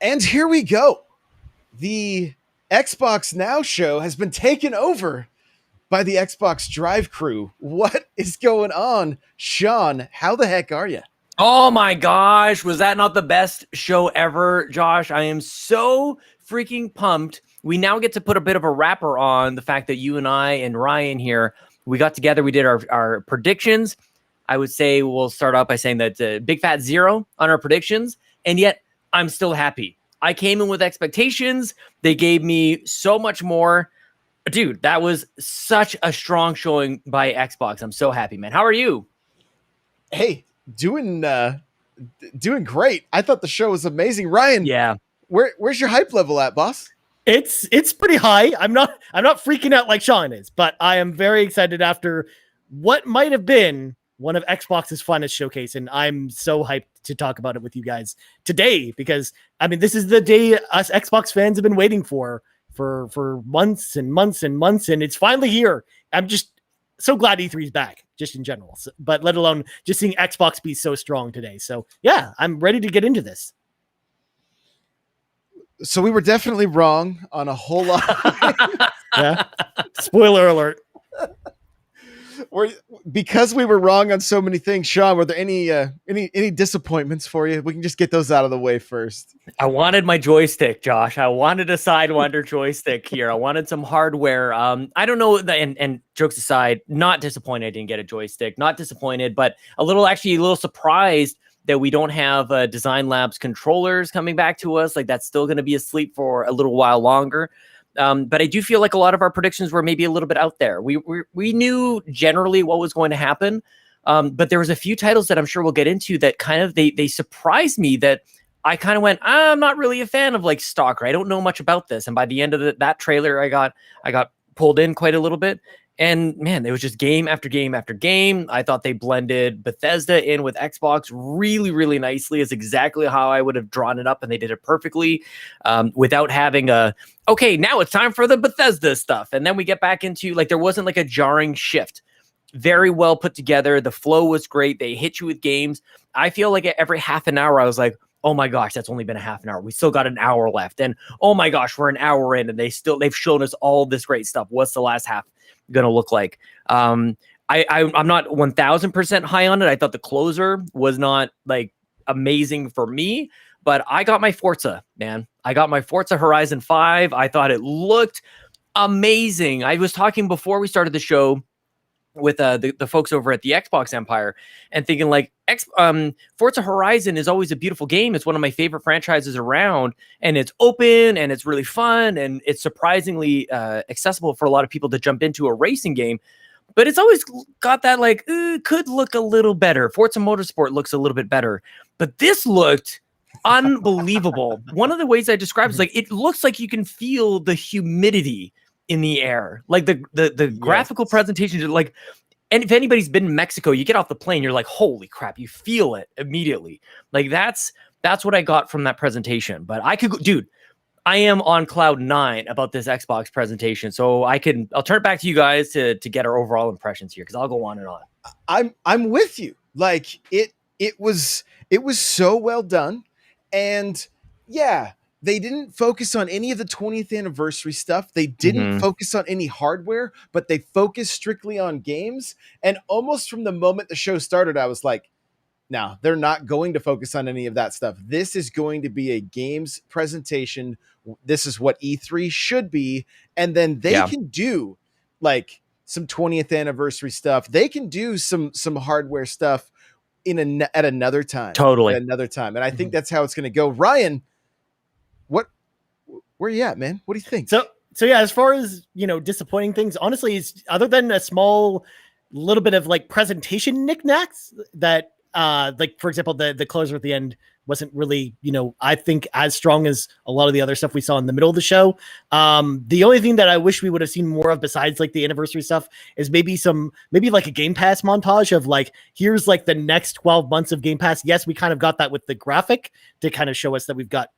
And here we go. The Xbox Now show has been taken over by the Xbox Drive crew. What is going on? Sean, how the heck are you? Oh my gosh, was that not the best show ever, Josh? I am so freaking pumped. We now get to put a bit of a wrapper on the fact that you and I and Ryan here, we got together, we did our predictions. I would say we'll start off by saying that big fat 0 on our predictions, and yet I'm still happy. I came in with expectations. They gave me so much more. Dude, that was such a strong showing by Xbox. I'm so happy, man. How are you? Hey, doing great. I thought the show was amazing. Ryan, yeah. Where's your hype level at, boss? It's pretty high. I'm not freaking out like Sean is, but I am very excited after what might have been one of Xbox's finest showcase, and I'm so hyped to talk about it with you guys today because I mean this is the day us Xbox fans have been waiting for months and months and months, and it's finally here. I'm just so glad E3 is back, just in general, but let alone just seeing Xbox be so strong today. So yeah, I'm ready to get into this. So we were definitely wrong on a whole lot. Yeah. Spoiler alert. Because we were wrong on so many things, Sean, were there any disappointments for you? We can just get those out of the way first. I wanted my joystick, Josh. I wanted a Sidewinder joystick here. I wanted some hardware. I don't know. And jokes aside, not disappointed I didn't get a joystick. Not disappointed, but a little surprised that we don't have Design Labs controllers coming back to us. Like that's still going to be asleep for a little while longer. But I do feel like a lot of our predictions were maybe a little bit out there. We knew generally what was going to happen, but there was a few titles that I'm sure we'll get into that kind of they surprised me that I kind of went, I'm not really a fan of like Stalker. I don't know much about this. And by the end of that trailer, I got pulled in quite a little bit. And man, it was just game after game after game. I thought they blended Bethesda in with Xbox really, really nicely. Is exactly how I would have drawn it up, and they did it perfectly without having okay, now it's time for the Bethesda stuff. And then we get back into, like, there wasn't like a jarring shift. Very well put together. The flow was great. They hit you with games. I feel like every half an hour, I was like, oh my gosh, that's only been a half an hour. We still got an hour left. And oh my gosh, we're an hour in, and they've shown us all this great stuff. What's the last half going to look like? I'm not 1000% high on it. I thought the closer was not like amazing for me, but I got my Forza, man. I got my Forza Horizon 5. I thought it looked amazing. I was talking before we started the show with the folks over at the Xbox Empire and thinking like Forza Horizon is always a beautiful game. It's one of my favorite franchises around, and it's open and it's really fun and it's surprisingly accessible for a lot of people to jump into a racing game. But it's always got that like, could look a little better. Forza Motorsport looks a little bit better, but this looked unbelievable. One of the ways I describe it is like, it looks like you can feel the humidity in the air, like the graphical presentation, like, and if anybody's been in Mexico, you get off the plane, you're like, holy crap, you feel it immediately. Like that's what I got from that presentation. But I could go, dude, I am on cloud 9 about this Xbox presentation. So I'll turn it back to you guys to get our overall impressions here, because I'll go on and on. I'm with you. Like it was so well done. And yeah, they didn't focus on any of the 20th anniversary stuff. They didn't focus on any hardware, but they focused strictly on games. And almost from the moment the show started, I was like, no, they're not going to focus on any of that stuff. This is going to be a games presentation. This is what E3 should be. And then they can do like some 20th anniversary stuff. They can do some hardware stuff at another time. Totally. At another time. And I think that's how it's going to go. Ryan, where you at, man? What do you think? So yeah, as far as, disappointing things, honestly, it's other than a small little bit of like presentation knickknacks that like for example, the closer at the end wasn't really, I think as strong as a lot of the other stuff we saw in the middle of the show. The only thing that I wish we would have seen more of besides like the anniversary stuff is maybe like a Game Pass montage of like, here's like the next 12 months of Game Pass. Yes, we kind of got that with the graphic to kind of show us that we've got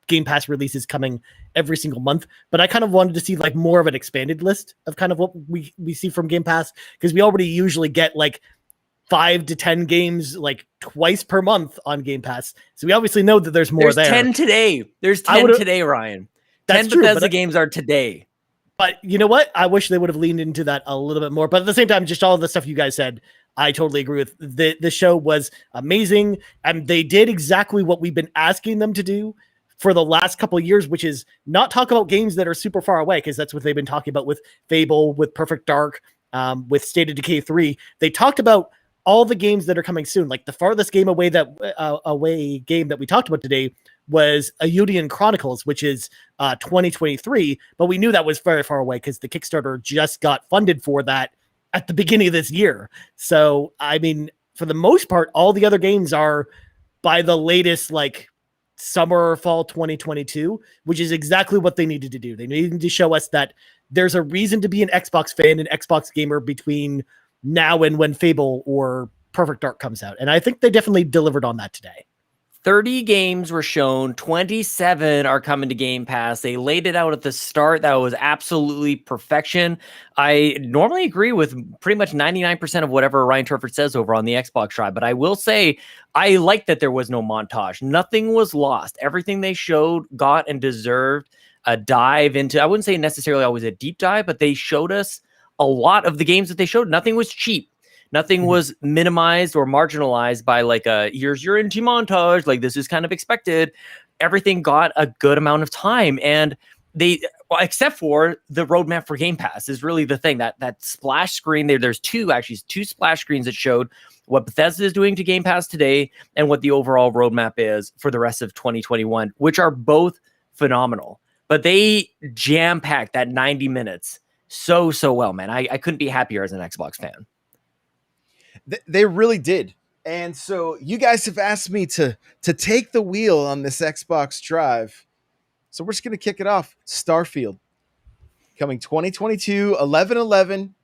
Game Pass releases coming every single month, but I kind of wanted to see like more of an expanded list of kind of what we see from Game Pass, because we already usually get like 5 to 10 games like twice per month on Game Pass. So we obviously know that there's more there. 10 today. There's 10 today, Ryan. That's 10 true, Bethesda games are today. But you know what? I wish they would have leaned into that a little bit more. But at the same time, just all of the stuff you guys said, I totally agree with. The show was amazing, and they did exactly what we've been asking them to do for the last couple of years, which is not talk about games that are super far away, because that's what they've been talking about with Fable, with Perfect Dark, with State of Decay 3. They talked about all the games that are coming soon. Like the farthest game away game that we talked about today was Ayudian Chronicles, which is 2023, but we knew that was very far away because the Kickstarter just got funded for that at the beginning of this year. So, I mean, for the most part, all the other games are by the latest, like summer or fall 2022, which is exactly what they needed to do. They needed to show us that there's a reason to be an Xbox fan, an Xbox gamer between now and when Fable or Perfect Dark comes out. And I think they definitely delivered on that today. 30 games were shown, 27 are coming to Game Pass. They laid it out at the start. That was absolutely perfection. I normally agree with pretty much 99% of whatever Ryan Turford says over on the Xbox Tribe, but I will say I like that there was no montage. Nothing was lost. Everything they showed got and deserved a dive into, I wouldn't say necessarily always a deep dive, but they showed us a lot of the games that they showed. Nothing was cheap. Nothing was minimized or marginalized by like here's your NT montage. Like this is kind of expected. Everything got a good amount of time, and except for the roadmap for Game Pass is really the thing. That splash screen there. There's two splash screens that showed what Bethesda is doing to Game Pass today and what the overall roadmap is for the rest of 2021, which are both phenomenal. But they jam-packed that 90 minutes so well, man. I couldn't be happier as an Xbox fan. They really did. And so you guys have asked me to take the wheel on this Xbox Drive. So we're just going to kick it off. Starfield coming 2022, 11/11.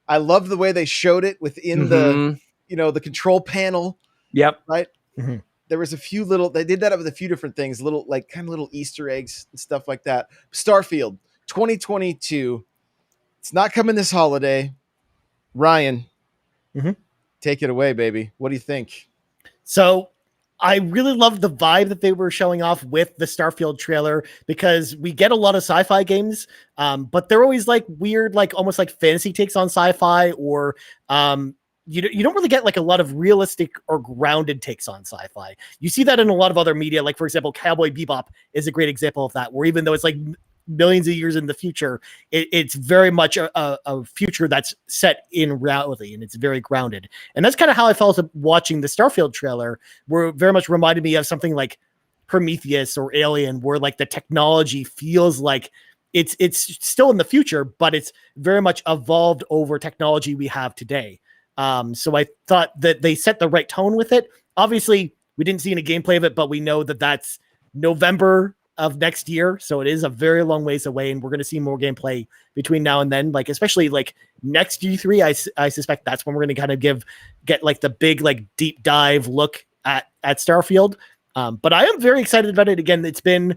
I love the way they showed it within the control panel. Yep. Right. Mm-hmm. There was a few they did that with a few different things, little Easter eggs and stuff like that. Starfield 2022. It's not coming this holiday. Ryan. Mm-hmm. Take it away, baby. What do you think? So I really love the vibe that they were showing off with the Starfield trailer, because we get a lot of sci-fi games, but they're always like weird, like almost like fantasy takes on sci-fi, or you don't really get like a lot of realistic or grounded takes on sci-fi. You see that in a lot of other media. Like, for example, Cowboy Bebop is a great example of that, where even though it's like millions of years in the future, it's very much a future that's set in reality, and it's very grounded. And that's kind of how I felt watching the Starfield trailer, where it very much reminded me of something like Prometheus or Alien, where like the technology feels like it's still in the future, but it's very much evolved over technology we have today. So I thought that they set the right tone with it. Obviously, we didn't see any gameplay of it, but we know that that's November of next year, so it is a very long ways away, and we're going to see more gameplay between now and then. Like, especially like next G3, I suspect that's when we're going to kind of get like the big like deep dive look at Starfield. But I am very excited about it. Again, it's been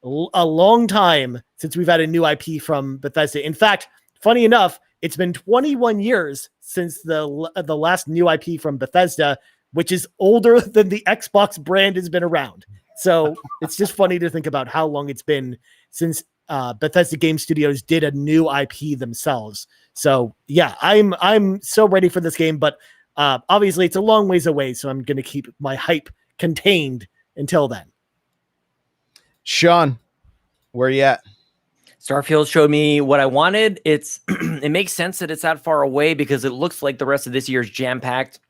a long time since we've had a new IP from Bethesda. In fact, funny enough, it's been 21 years since the last new IP from Bethesda, which is older than the Xbox brand has been around. So it's just funny to think about how long it's been since Bethesda Game Studios did a new IP themselves. So yeah, I'm so ready for this game, but obviously it's a long ways away, so I'm going to keep my hype contained until then. Sean, where are you at? Starfield showed me what I wanted. It makes sense that it's that far away, because it looks like the rest of this year is jam-packed.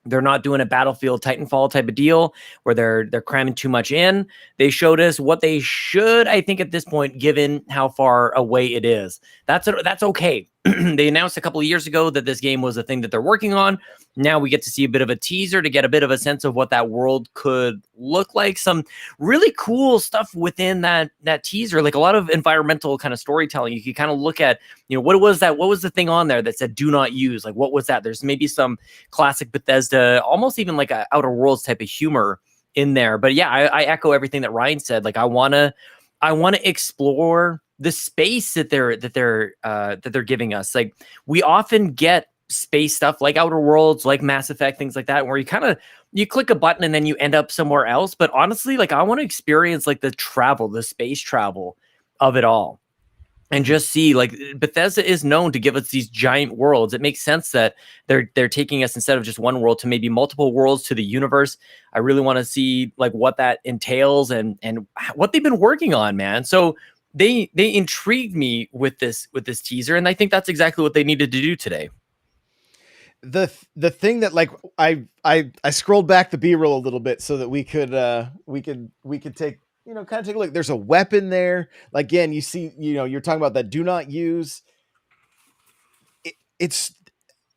They're not doing a Battlefield Titanfall type of deal where they're cramming too much in. They showed us what they should, I think, at this point, given how far away it is. That's okay. They announced a couple of years ago that this game was a thing that they're working on. Now we get to see a bit of a teaser to get a bit of a sense of what that world could look like. Some really cool stuff within that teaser, like a lot of environmental kind of storytelling. You can kind of look at, what was the thing on there that said do not use? Like, what was that? There's maybe some classic Bethesda, almost even like a Outer Worlds type of humor in there. But yeah, I echo everything that Ryan said. Like, I want to explore the space that they're giving us. Like, we often get space stuff like Outer Worlds, like Mass Effect, things like that, where you click a button and then you end up somewhere else. But honestly, like, I want to experience like the space travel of it all. And just see, like, Bethesda is known to give us these giant worlds. It makes sense that they're taking us, instead of just one world, to maybe multiple worlds, to the universe. I really want to see like what that entails and what they've been working on, man. So they intrigued me with this teaser, and I think that's exactly what they needed to do today. The thing that, like, I scrolled back the B-roll a little bit so that we could take, kind of take a look. There's a weapon there. Like, again, you see, you're talking about that do not use. Is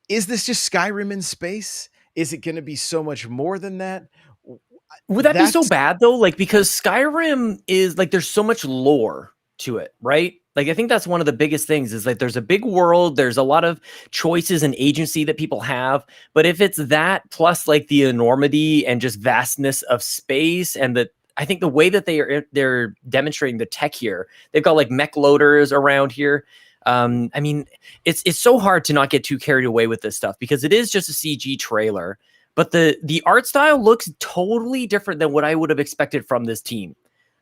this just Skyrim in space? Is it going to be so much more than that? Would that be so bad though? Like, because Skyrim is like, there's so much lore to it, right? Like, I think that's one of the biggest things, is like, there's a big world, there's a lot of choices and agency that people have. But if it's that plus like the enormity and just vastness of space, and I think the way that they're demonstrating the tech here, they've got like mech loaders around here. I mean, it's so hard to not get too carried away with this stuff, because it is just a CG trailer, but the art style looks totally different than what I would have expected from this team.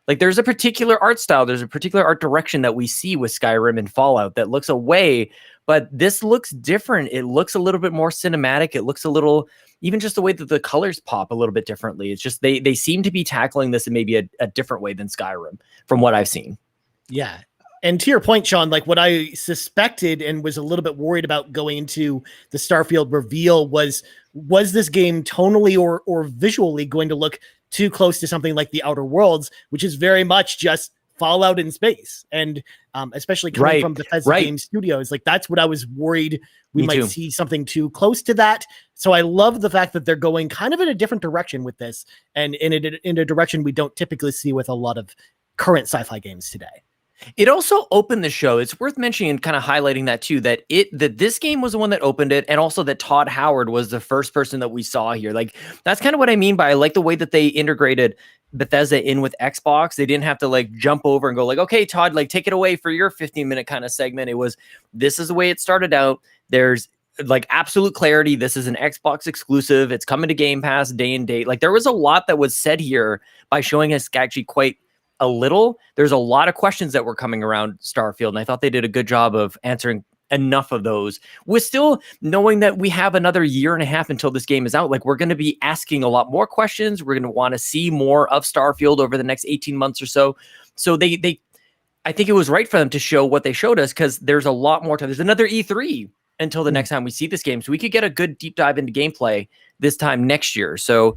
Like, there's a particular art style, there's a particular art direction that we see with Skyrim and Fallout that looks away, but this looks different. It looks a little bit more cinematic. It looks a little, even just the way that the colors pop a little bit differently. It's just, they seem to be tackling this in maybe a different way than Skyrim, from what I've seen. Yeah. And to your point, Sean, like, what I suspected and was a little bit worried about going into the Starfield reveal was this game tonally or visually going to look too close to something like the Outer Worlds, which is very much just Fallout in space. And especially coming from Bethesda Game Studios, like, that's what I was worried we might see something too close to that. So I love the fact that they're going kind of in a different direction with this, and in a direction we don't typically see with a lot of current sci-fi games today. It also opened the show. It's worth mentioning and kind of highlighting that too, that this game was the one that opened it, and also that Todd Howard was the first person that we saw here. Like, that's kind of what I mean by, I like the way that they integrated Bethesda in with Xbox. They didn't have to like jump over and go like, okay, Todd, like, take it away for your 15-minute kind of segment. It was, this is the way it started out. There's like absolute clarity. This is an Xbox exclusive. It's coming to Game Pass day and date. Like, there was a lot that was said here by showing us actually quite a little. There's a lot of questions that were coming around Starfield, and I thought they did a good job of answering enough of those, with still knowing that we have another year and a half until this game is out. Like, we're going to be asking a lot more questions. We're going to want to see more of Starfield over the next 18 months or so. So I think it was right for them to show what they showed us, because there's a lot more time. There's another E3 until the next time we see this game, so we could get a good deep dive into gameplay this time next year. So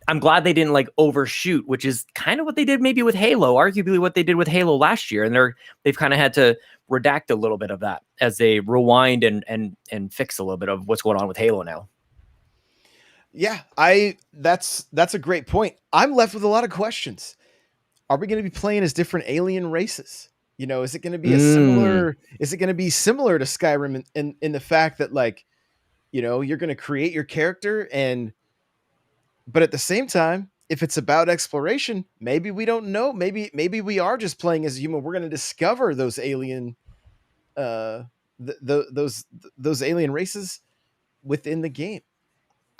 I'm glad they didn't like overshoot, which is kind of what they did maybe with Halo, arguably what they did with Halo last year. And they've kind of had to redact a little bit of that as they rewind and fix a little bit of what's going on with Halo now. Yeah, that's a great point. I'm left with a lot of questions. Are we going to be playing as different alien races? Is it going to be is it going to be similar to Skyrim in the fact that, like, you're going to create your character, but at the same time, if it's about exploration, maybe we don't know. Maybe we are just playing as a human. We're going to discover those alien, those alien races within the game.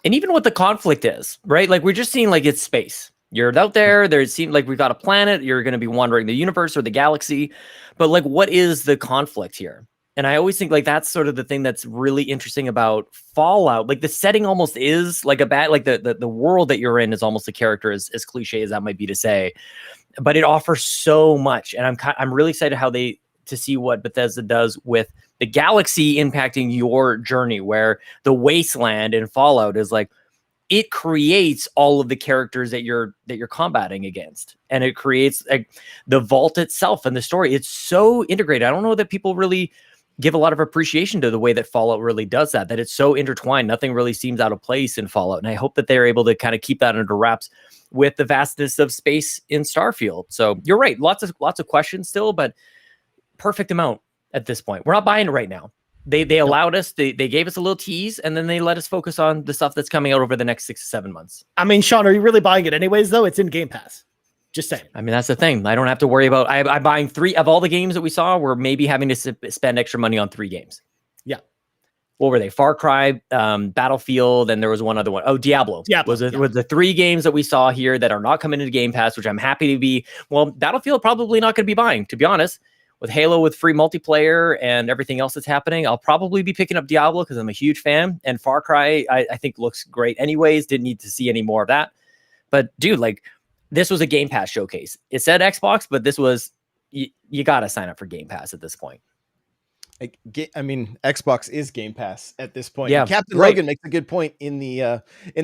And even what the conflict is, right? Like, we're just seeing like it's space. You're out there. There seems like we've got a planet. You're going to be wandering the universe or the galaxy. But like, what is the conflict here? And I always think like that's sort of the thing that's really interesting about Fallout. Like, the setting almost is like the world that you're in is almost a character, as cliche as that might be to say, but it offers so much. And I'm really excited to see what Bethesda does with the galaxy impacting your journey, where the wasteland in Fallout is like, it creates all of the characters that you're combating against, and it creates like the vault itself and the story. It's so integrated. I don't know that people really give a lot of appreciation to the way that Fallout really does that it's so intertwined. Nothing really seems out of place in Fallout. And I hope that they're able to kind of keep that under wraps with the vastness of space in Starfield. So you're right. Lots of questions still, but perfect amount at this point. We're not buying it right now. They allowed us, they gave us a little tease, and then they let us focus on the stuff that's coming out over the next 6 to 7 months. I mean, Sean, are you really buying it anyways, though? It's in Game Pass. Just saying. I mean, that's the thing. I don't have to worry about, I'm buying 3 of all the games that we saw. We're maybe having to spend extra money on 3 games. Yeah. What were they? Far Cry, Battlefield, and there was one other one. Oh, Diablo. Was the 3 games that we saw here that are not coming into Game Pass, which I'm happy to be. Well, Battlefield probably not going to be buying, to be honest. With Halo, with free multiplayer and everything else that's happening, I'll probably be picking up Diablo because I'm a huge fan. And Far Cry, I think looks great anyways. Didn't need to see any more of that. But dude, like, this was a Game Pass showcase. It said Xbox, but this was, you got to sign up for Game Pass at this point. I mean, Xbox is Game Pass at this point. Yeah, and Captain Logan makes a good point in the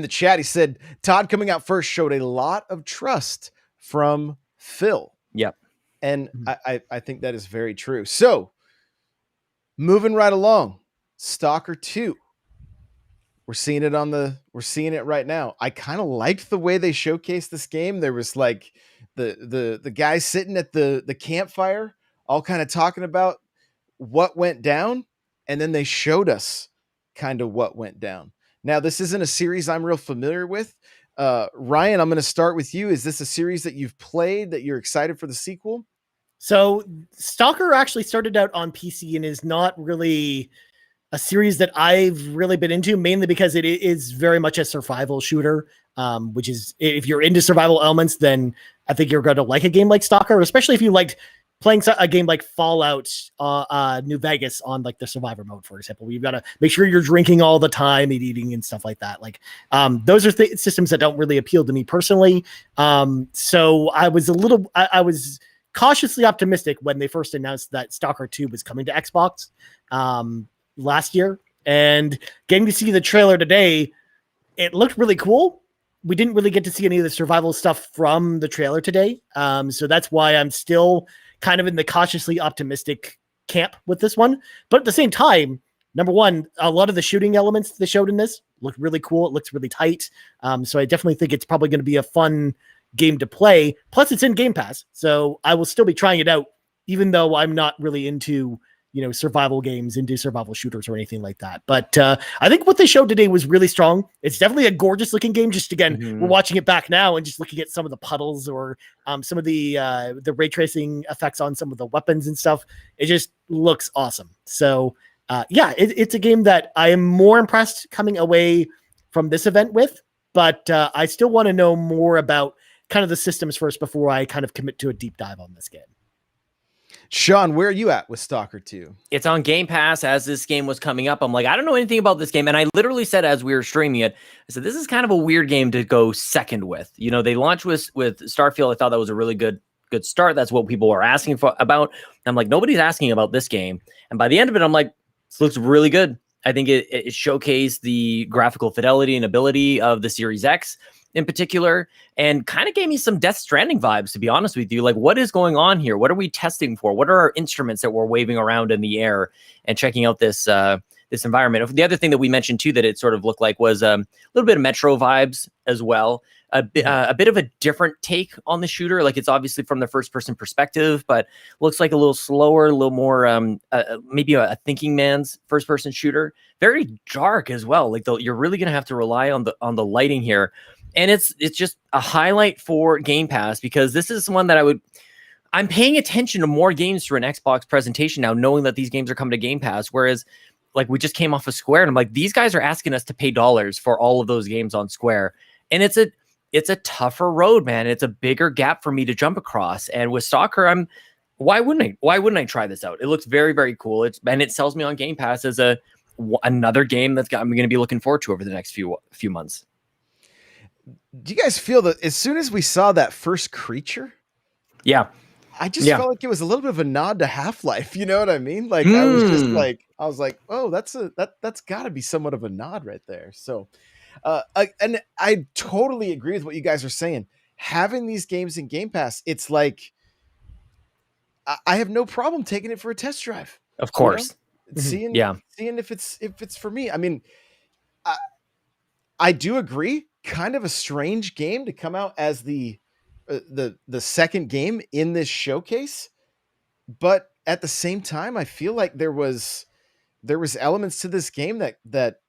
chat. He said, Todd coming out first showed a lot of trust from Phil. Yep. And I think that is very true. So moving right along, Stalker 2. We're seeing it right now. I kind of liked the way they showcased this game. There was like the guys sitting at the campfire, all kind of talking about what went down, and then they showed us kind of what went down. Now, this isn't a series I'm real familiar with. Ryan, I'm going to start with you. Is this a series that you've played, that you're excited for the sequel? So Stalker actually started out on PC and is not really a series that I've really been into, mainly because it is very much a survival shooter, which is, if you're into survival elements, then I think you're going to like a game like Stalker, especially if you liked playing a game like Fallout New Vegas on like the survivor mode, for example, where you've got to make sure you're drinking all the time and eating and stuff like that. Like those are systems that don't really appeal to me personally. So I was cautiously optimistic when they first announced that Stalker 2 was coming to Xbox last year, and getting to see the trailer today, it looked really cool. We didn't really get to see any of the survival stuff from the trailer today. So that's why I'm still kind of in the cautiously optimistic camp with this one. But at the same time, number one, a lot of the shooting elements they showed in this look really cool. It looks really tight. So I definitely think it's probably going to be a fun game to play. Plus it's in Game Pass. So I will still be trying it out, even though I'm not really into, survival games, into survival shooters or anything like that. But I think what they showed today was really strong. It's definitely a gorgeous looking game. Just again, we're watching it back now and just looking at some of the puddles or some of the ray tracing effects on some of the weapons and stuff. It just looks awesome. So it's a game that I am more impressed coming away from this event with, but I still want to know more about kind of the systems first before I kind of commit to a deep dive on this game. Sean, where are you at with Stalker 2? It's on Game Pass. As this game was coming up, I'm like, I don't know anything about this game. And I literally said, as we were streaming it, I said, this is kind of a weird game to go second with. They launched with Starfield. I thought that was a really good start. That's what people were asking for about. I'm like, nobody's asking about this game. And by the end of it, I'm like, this looks really good. I think it showcased the graphical fidelity and ability of the Series X in particular, and kind of gave me some Death Stranding vibes, to be honest with you. Like, what is going on here? What are we testing for? What are our instruments that we're waving around in the air and checking out this environment? The other thing that we mentioned too that it sort of looked like was a little bit of Metro vibes as well. A bit of a different take on the shooter. Like, it's obviously from the first person perspective, but looks like a little slower, a little more maybe a thinking man's first person shooter. Very dark as well. Like, you're really gonna have to rely on the lighting here. And it's just a highlight for Game Pass, because this is one that I'm paying attention to more games through an Xbox presentation now, knowing that these games are coming to Game Pass. Whereas, like, we just came off of Square, and I'm like, these guys are asking us to pay dollars for all of those games on Square. And it's a tougher road, man. It's a bigger gap for me to jump across. And with Stalker, why wouldn't I try this out? It looks very, very cool. And it sells me on Game Pass as another game I'm going to be looking forward to over the next few months. Do you guys feel that as soon as we saw that first creature? Yeah. I just felt like it was a little bit of a nod to Half-Life. You know what I mean? Like, I was like, oh, that's gotta be somewhat of a nod right there. So, and I totally agree with what you guys are saying. Having these games in Game Pass, it's like, I have no problem taking it for a test drive. Of course. seeing Yeah. if it's for me. I mean, I do agree. Kind of a strange game to come out as the second game in this showcase, but at the same time, I feel like there was elements to this game that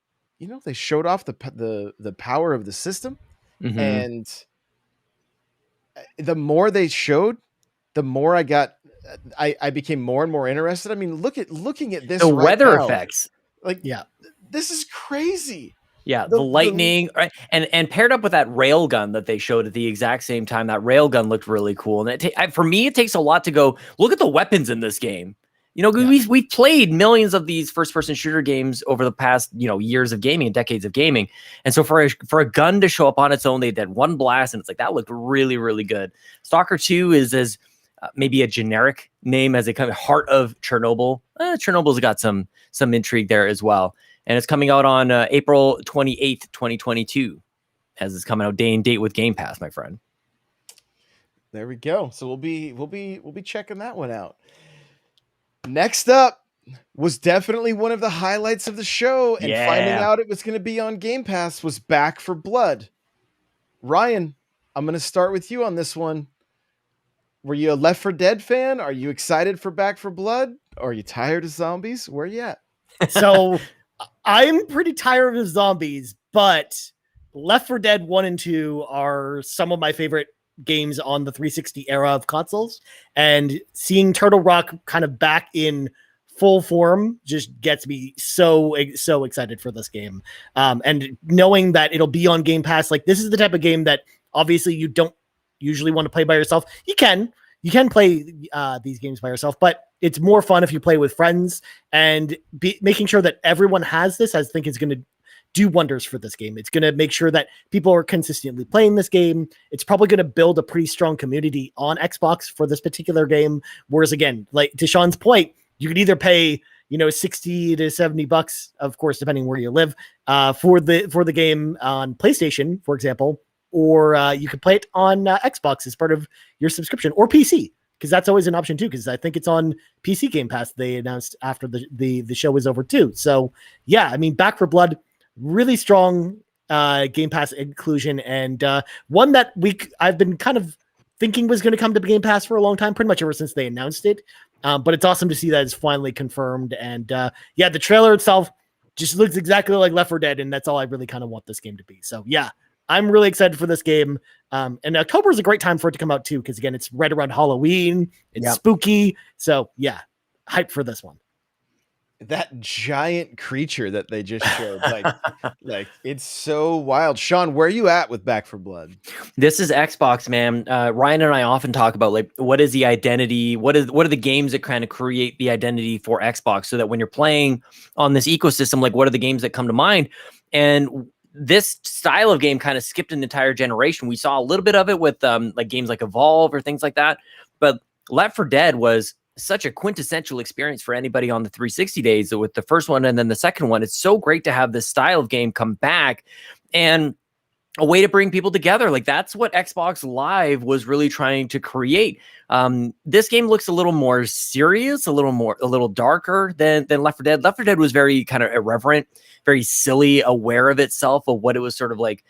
they showed off the power of the system, and the more they showed, the more I became more and more interested. I mean, looking at this The right weather now, effects. like, Yeah. this is crazy. Yeah, the lightning, right? And paired up with that rail gun that they showed at the exact same time, that rail gun looked really cool. And for me, it takes a lot to go look at the weapons in this game. You know, we've played millions of these first-person shooter games over the past, years of gaming and decades of gaming. And so for a gun to show up on its own, they did one blast, and it's like, that looked really, really good. Stalker 2 is as maybe a generic name as a kind of Heart of Chernobyl. Chernobyl's got some intrigue there as well. And it's coming out on April 28th, 2022, as it's coming out day and date with Game Pass, my friend. There we go. So we'll be checking that one out. Next up was definitely one of the highlights of the show, and finding out it was going to be on Game Pass was Back 4 Blood. Ryan, I'm going to start with you on this one. Were you a Left 4 Dead fan? Are you excited for Back 4 Blood? Are you tired of zombies? Where you at? So I'm pretty tired of zombies, but Left 4 Dead 1 and 2 are some of my favorite games on the 360 era of consoles, and seeing Turtle Rock kind of back in full form just gets me so excited for this game. And knowing that it'll be on Game Pass, like, this is the type of game that obviously you don't usually want to play by yourself. You can play these games by yourself, but it's more fun if you play with friends, and making sure that everyone has this, I think, is going to do wonders for this game. It's going to make sure that people are consistently playing this game. It's probably going to build a pretty strong community on Xbox for this particular game. Whereas, again, like to Sean's point, you could either pay, $60 to $70, of course, depending where you live, for the game on PlayStation, for example, or you could play it on Xbox as part of your subscription, or PC, because that's always an option too, because I think it's on PC Game Pass, they announced after the show was over too. So yeah, I mean, Back 4 Blood, really strong Game Pass inclusion, and one that I've been kind of thinking was going to come to Game Pass for a long time, pretty much ever since they announced it. But it's awesome to see that it's finally confirmed. And the trailer itself just looks exactly like Left 4 Dead, and that's all I really kind of want this game to be. So yeah, I'm really excited for this game. And October is a great time for it to come out too, because again, it's right around Halloween. It's spooky. So yeah, hype for this one. That giant creature that they just showed, like it's so wild. Sean, where are you at with Back 4 Blood? This is Xbox, man. Ryan and I often talk about, like, what is the identity? What are the games that kind of create the identity for Xbox, so that when you're playing on this ecosystem, like, what are the games that come to mind? And this style of game kind of skipped an entire generation. We saw a little bit of it with like games like Evolve or things like that, but Left 4 Dead was such a quintessential experience for anybody on the 360 days with the first one and then the second one. It's so great to have this style of game come back, and a way to bring people together. Like, that's what Xbox Live was really trying to create. This game looks a little more serious, a little darker than Left 4 Dead. Left 4 Dead was very kind of irreverent, very silly, aware of itself, of what it was sort of like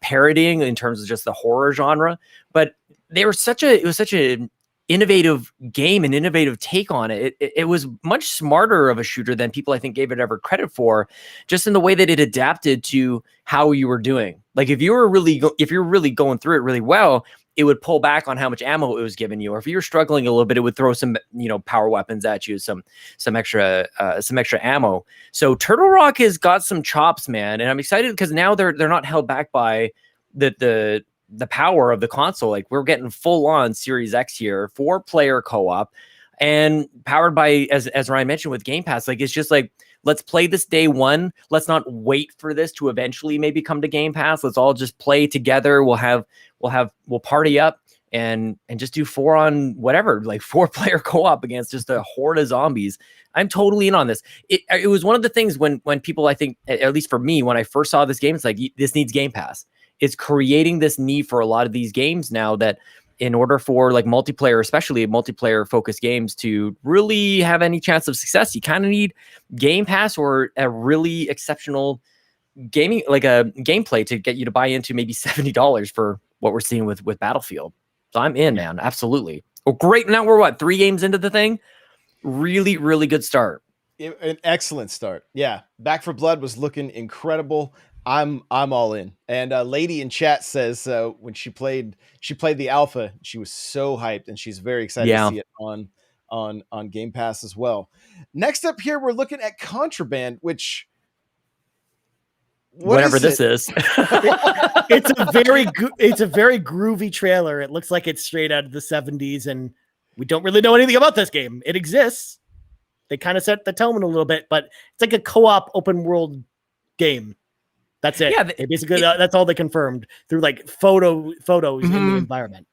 parodying in terms of just the horror genre. But it was such a innovative game, an innovative take on it. It was much smarter of a shooter than people, I think, gave it ever credit for, just in the way that it adapted to how you were doing. Like, if you're really going through it really well, it would pull back on how much ammo it was giving you. Or if you were struggling a little bit, it would throw some, power weapons at you, some extra ammo. So Turtle Rock has got some chops, man. And I'm excited because now they're not held back by the power of the console. Like, we're getting full on Series X here, 4-player co-op, and powered by, as Ryan mentioned, with Game Pass. Like, it's just like, let's play this day one. Let's not wait for this to eventually maybe come to Game Pass. Let's all just play together. We'll party up and just do 4-player co-op against just a horde of zombies. I'm totally in on this. It was one of the things when people, I think, at least for me, when I first saw this game, it's like, this needs Game Pass. It's creating this need for a lot of these games now that in order for like multiplayer, especially multiplayer focused games, to really have any chance of success, you kind of need Game Pass or a really exceptional gaming, like a gameplay to get you to buy into maybe $70 for what we're seeing with Battlefield. So I'm in, man. Absolutely. Oh, great. Now we're 3 games into the thing. Really, really good start. An excellent start. Yeah. Back 4 Blood was looking incredible. I'm all in. And lady in chat says when she played the alpha, she was so hyped, and she's very excited to see it on Game Pass as well. Next up here, we're looking at Contraband, which whatever this is. It's a very groovy trailer. It looks like it's straight out of the 70s, and we don't really know anything about this game. It exists. They kind of set the tone a little bit, but it's like a co-op open world game. That's it. Yeah, basically that's all they confirmed through like photos in the environment.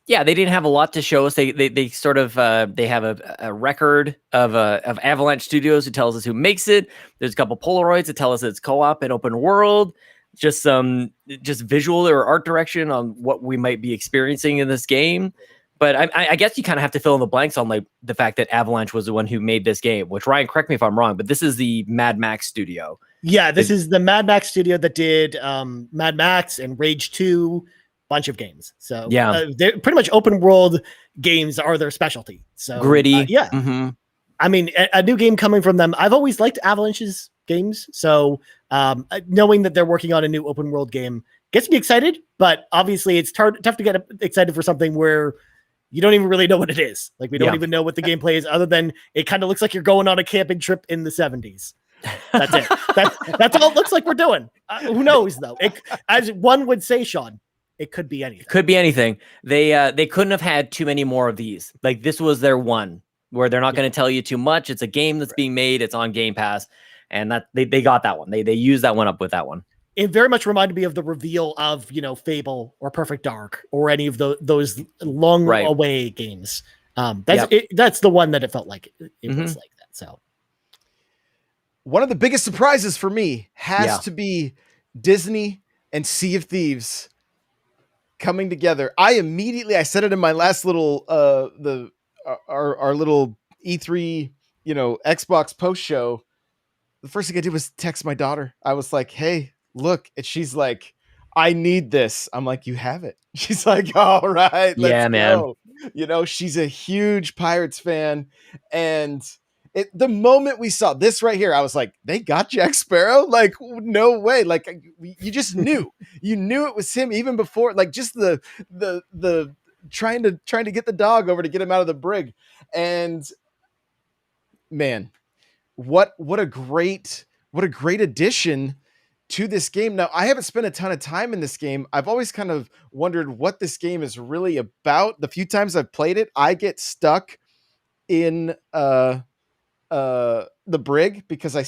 Yeah, they didn't have a lot to show us. They sort of they have a record of Avalanche Studios who tells us who makes it. There's a couple Polaroids that tell us it's co-op and open world. Just visual or art direction on what we might be experiencing in this game. But I guess you kind of have to fill in the blanks on like the fact that Avalanche was the one who made this game. Which, Ryan, correct me if I'm wrong, but this is the Mad Max studio. Yeah, this is the Mad Max studio that did Mad Max and Rage 2, bunch of games. So yeah, they're pretty much open world games are their specialty. So gritty. I mean, a new game coming from them. I've always liked Avalanche's games. So knowing that they're working on a new open world game gets me excited. But obviously, it's tough to get excited for something where you don't even really know what it is. Like, we don't even know what the gameplay is, other than it kind of looks like you're going on a camping trip in the 70s. That's it. That's all it looks like we're doing. Who knows, though? As one would say, Sean, it could be anything. Could be anything. They couldn't have had too many more of these. Like, this was their one where they're not going to tell you too much. It's a game that's being made. It's on Game Pass, and that they got that one. They used that one up with that one. It very much reminded me of the reveal of, Fable or Perfect Dark or any of those long away games. That's the one that it felt like it was like that. So one of the biggest surprises for me has to be Disney and Sea of Thieves coming together. I said it in my last little our little E3 Xbox post show. The first thing I did was text my daughter. I was like, hey, look. And she's like, I need this. I'm like, you have it. She's like, all right, let's go. Man. She's a huge Pirates fan. And the moment we saw this right here, I was like, they got Jack Sparrow? Like, no way. Like, you just knew. You knew it was him even before, like, just the trying to get the dog over to get him out of the brig. And man, what a great addition to this game. Now, I haven't spent a ton of time in this game. I've always kind of wondered what this game is really about. The few times I've played it, I get stuck in the brig because I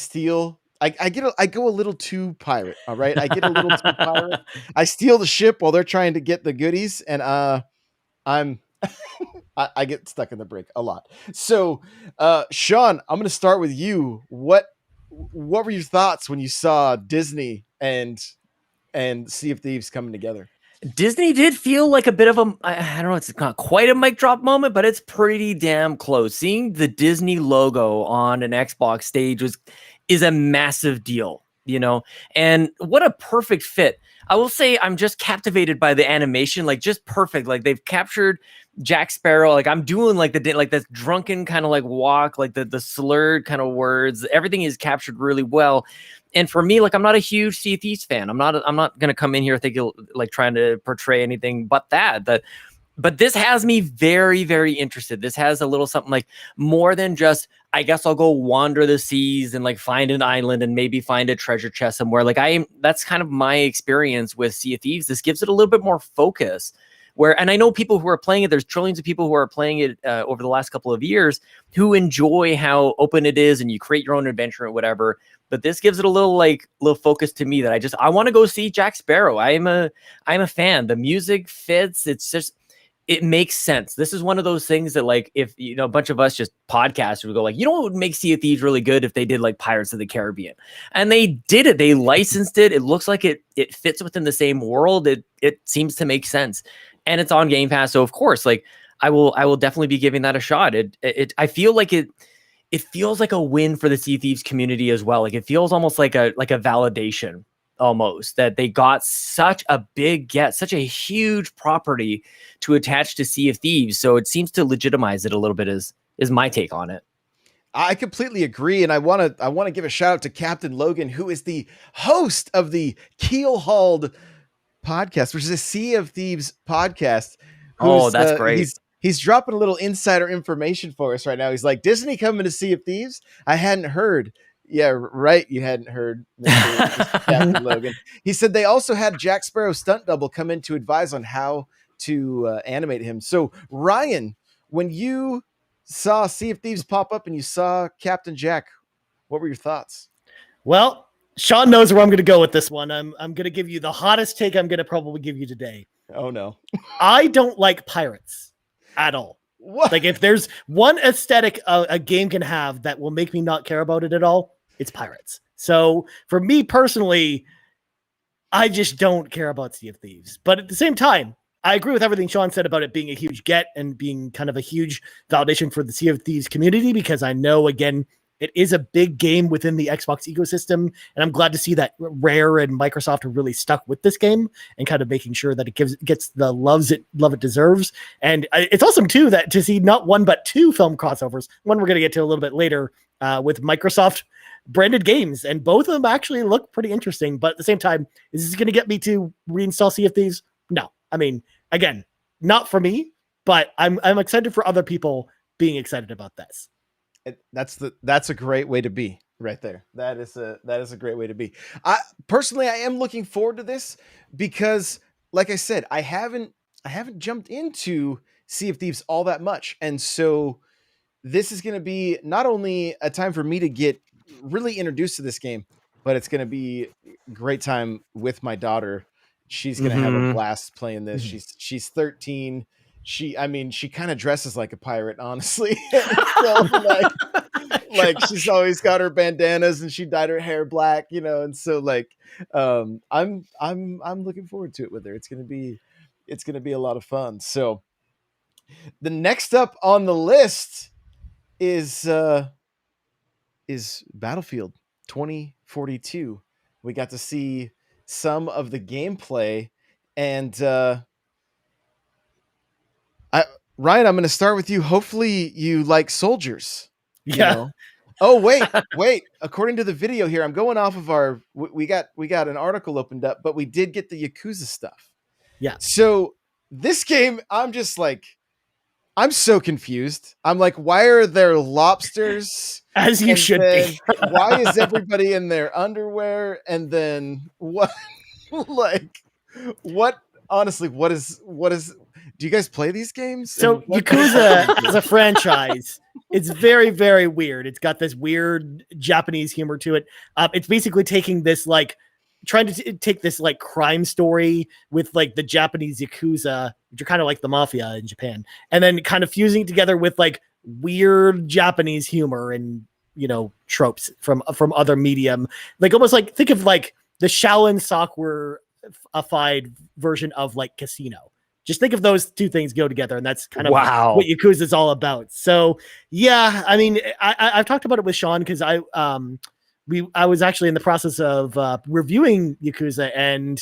go a little too pirate. All right. I get a little too pirate. I steal the ship while they're trying to get the goodies. And I get stuck in the brig a lot. So Sean, I'm going to start with you. What were your thoughts when you saw Disney and Sea of Thieves coming together? Disney did feel like a bit of I don't know, it's not quite a mic drop moment, but it's pretty damn close. Seeing the Disney logo on an Xbox stage is a massive deal, and what a perfect fit. I will say I'm just captivated by the animation, like just perfect. Like they've captured Jack Sparrow. Like I'm doing like this drunken kind of like walk, like the slurred kind of words. Everything is captured really well. And for me, like I'm not a huge Sea of Thieves fan. I'm not gonna come in here thinking like trying to portray anything but that. But this has me very, very interested. This has a little something like more than just, I guess I'll go wander the seas and like find an island and maybe find a treasure chest somewhere. Like that's kind of my experience with Sea of Thieves. This gives it a little bit more focus. And I know people who are playing it, there's trillions of people who are playing it over the last couple of years who enjoy how open it is and you create your own adventure and whatever. But this gives it a little focus to me that I want to go see Jack Sparrow. I'm a fan. The music fits. It makes sense. This is one of those things that like, if a bunch of us just podcasters would go like, what would make Sea of Thieves really good if they did like Pirates of the Caribbean, and they did it. They licensed it. It looks like it fits within the same world. It seems to make sense. and it's on Game Pass. So of course, like I will definitely be giving that a shot. I feel like it feels like a win for the Sea of Thieves community as well. Like it feels almost like a validation almost that they got such a huge property to attach to Sea of Thieves. So it seems to legitimize it a little bit is my take on it. I completely agree, and I want to give a shout out to Captain Logan, who is the host of the Keelhauled podcast, which is a Sea of Thieves podcast. Oh, that's great. He's dropping a little insider information for us right now. He's like, Disney coming to Sea of Thieves? I hadn't heard. Yeah, right. You hadn't heard, Mr. Captain Logan. He said they also had Jack Sparrow stunt double come in to advise on how to animate him. So, Ryan, when you saw Sea of Thieves pop up and you saw Captain Jack, what were your thoughts? Well, Sean knows where I'm going to go with this one. I'm going to give you the hottest take I'm going to probably give you today. Oh, no. I don't like pirates at all. What? Like, if there's one aesthetic a game can have that will make me not care about it at all, it's pirates. So for me personally, I just don't care about Sea of Thieves. But at the same time, I agree with everything Sean said about it being a huge get and being kind of a huge validation for the Sea of Thieves community, because I know, again, it is a big game within the Xbox ecosystem, and I'm glad to see that Rare and Microsoft are really stuck with this game and kind of making sure that it gets the love it deserves. And it's awesome too that to see not one but two film crossovers. One we're going to get to a little bit later with Microsoft branded games, and both of them actually look pretty interesting. But at the same time, is this going to get me to reinstall Sea of Thieves? No. I mean, again, not for me, but I'm excited for other people being excited about this. That's a great way to be right there. That is a great way to be. I personally am looking forward to this because, like I said, I haven't jumped into Sea of Thieves all that much, and so this is going to be not only a time for me to get really introduced to this game, but it's going to be a great time with my daughter. She's going to have a blast playing this. She's 13. She kind of dresses like a pirate, honestly. So, like she's always got her bandanas and she dyed her hair black, and so I'm looking forward to it with her. It's going to be a lot of fun. So the next up on the list is Battlefield 2042. We got to see some of the gameplay, and Ryan, I'm going to start with you. Hopefully you like soldiers. Yeah. Oh, wait. According to the video here, I'm going off of we got an article opened up, but we did get the Yakuza stuff. Yeah. So this game, I'm so confused. I'm like, why are there lobsters? As you should be. Why is everybody in their underwear? And then what? Honestly, what is? Do you guys play these games? So Yakuza is a franchise. It's very, very weird. It's got this weird Japanese humor to it. It's basically taking this trying to take this crime story with the Japanese Yakuza, which are kind of like the mafia in Japan, and then kind of fusing it together with weird Japanese humor and tropes from other medium, almost think of the Shaolin Soccer-ified version of Casino. Just think of those two things go together, and that's kind of what Yakuza is all about. So yeah, I mean, I've talked about it with Sean because I was actually in the process of reviewing Yakuza, and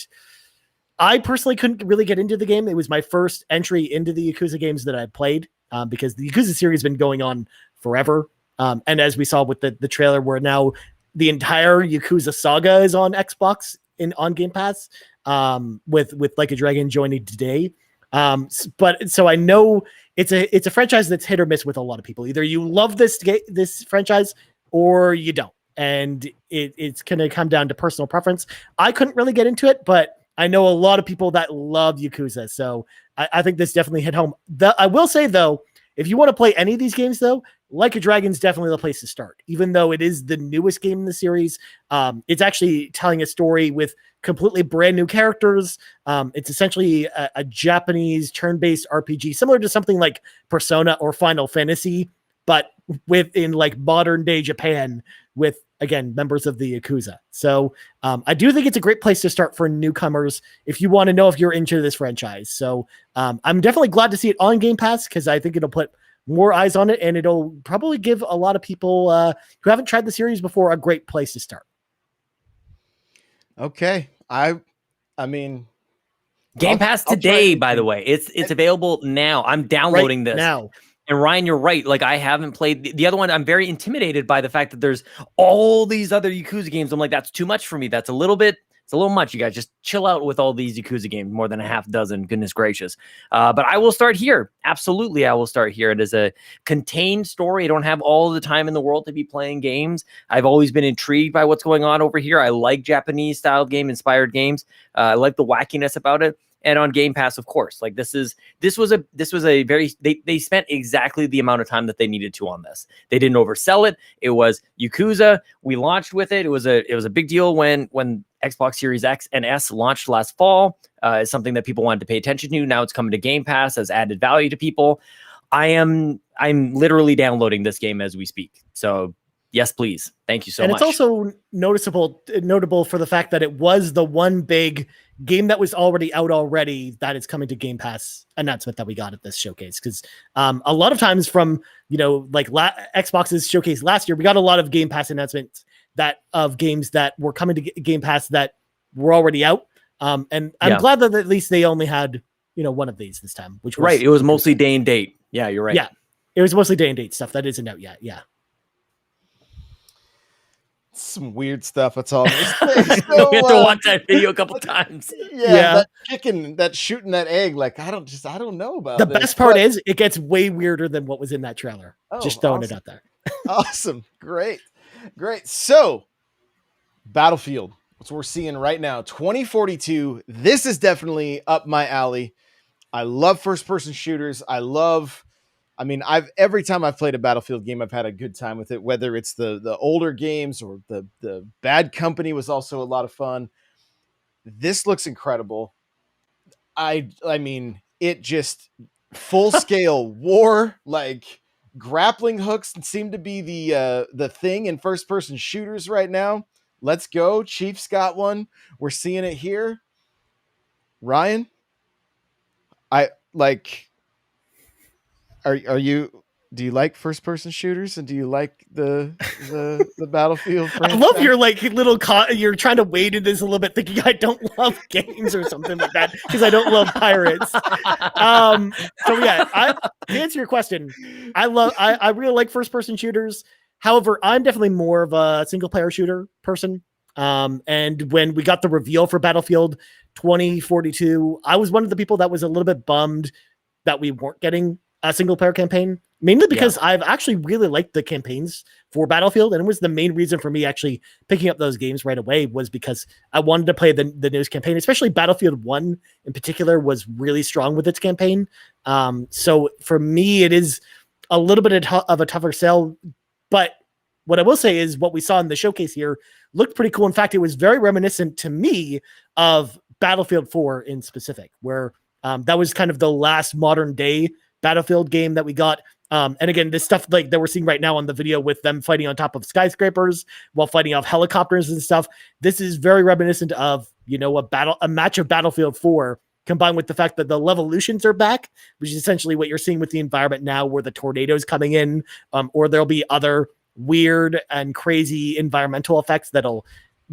I personally couldn't really get into the game. It was my first entry into the Yakuza games that I played because the Yakuza series has been going on forever. And as we saw with the trailer, where now the entire Yakuza saga is on Xbox on Game Pass with Like a Dragon joining today. But so I know it's a franchise that's hit or miss with a lot of people. Either you love this franchise or you don't. And it's going to come down to personal preference. I couldn't really get into it, but I know a lot of people that love Yakuza. So I think this definitely hit home. I will say, though, if you want to play any of these games, though, Like a Dragon's definitely the place to start. Even though it is the newest game in the series, it's actually telling a story with completely brand new characters. It's essentially a Japanese turn-based RPG, similar to something like Persona or Final Fantasy, but within modern day Japan with, again, members of the Yakuza. So I do think it's a great place to start for newcomers if you want to know if you're into this franchise. So I'm definitely glad to see it on Game Pass, because I think it'll put more eyes on it, and it'll probably give a lot of people who haven't tried the series before a great place to start. Okay. I mean, Game Pass today, by the way. It's available now. I'm downloading this now. And Ryan, you're right. Like, I haven't played the other one. I'm very intimidated by the fact that there's all these other Yakuza games. I'm like, that's too much for me. It's a little much. You guys just chill out with all these Yakuza games, more than a half dozen. Goodness gracious. But I will start here. Absolutely, I will start here. It is a contained story. I don't have all the time in the world to be playing games. I've always been intrigued by what's going on over here. I like Japanese style game inspired games. I like the wackiness about it. And on Game Pass, of course, like this was a very, they spent exactly the amount of time that they needed to on this. They didn't oversell it. It was Yakuza. We launched with it. It was a big deal when Xbox Series X and S launched last fall. It's something that people wanted to pay attention to. Now it's coming to Game Pass as added value to people. I'm literally downloading this game as we speak. So yes, please. Thank you so much. And it's also notable for the fact that it was the one big game that was already out that is coming to Game Pass announcement that we got at this showcase. Because a lot of times from, like Xbox's showcase last year, we got a lot of Game Pass announcements of games that were coming to Game Pass that were already out. And I'm glad that at least they only had, one of these this time, which was right. It was mostly day and date. Yeah, you're right. Yeah. It was mostly day and date stuff that isn't out yet. Yeah. Some weird stuff. That's all. We have to watch that video a couple times. Yeah, that chicken, that shooting that egg. Like, I don't know about the this, best part is it gets way weirder than what was in that trailer. Just throwing it out there. Awesome. Great. So Battlefield, what we're seeing right now, 2042. This is definitely up my alley. I love first person shooters. Every time I've played a Battlefield game, I've had a good time with it, whether it's the older games or the Bad Company was also a lot of fun. This looks incredible. I mean, it just full scale war, like grappling hooks seem to be the thing in first person shooters right now. Let's go. Chief's got one. We're seeing it here. Ryan, do you like first person shooters, and do you like the Battlefield franchise? I love your you're trying to wade into this a little bit, thinking I don't love games or something like that because I don't love pirates. So yeah, to answer your question, I really like first person shooters. However, I'm definitely more of a single player shooter person. And when we got the reveal for Battlefield 2042, I was one of the people that was a little bit bummed that we weren't getting a single player campaign, mainly because I've actually really liked the campaigns for Battlefield. And it was the main reason for me actually picking up those games right away, was because I wanted to play the newest campaign, especially Battlefield 1 in particular was really strong with its campaign. So for me, it is a little bit of a tougher sell, but what I will say is what we saw in the showcase here looked pretty cool. In fact, it was very reminiscent to me of Battlefield 4 in specific, where that was kind of the last modern day Battlefield game that we got. And again, this stuff like that we're seeing right now on the video with them fighting on top of skyscrapers while fighting off helicopters and stuff. This is very reminiscent of, a match of Battlefield 4 combined with the fact that the Levolutions are back, which is essentially what you're seeing with the environment now, where the tornadoes coming in, or there'll be other weird and crazy environmental effects that'll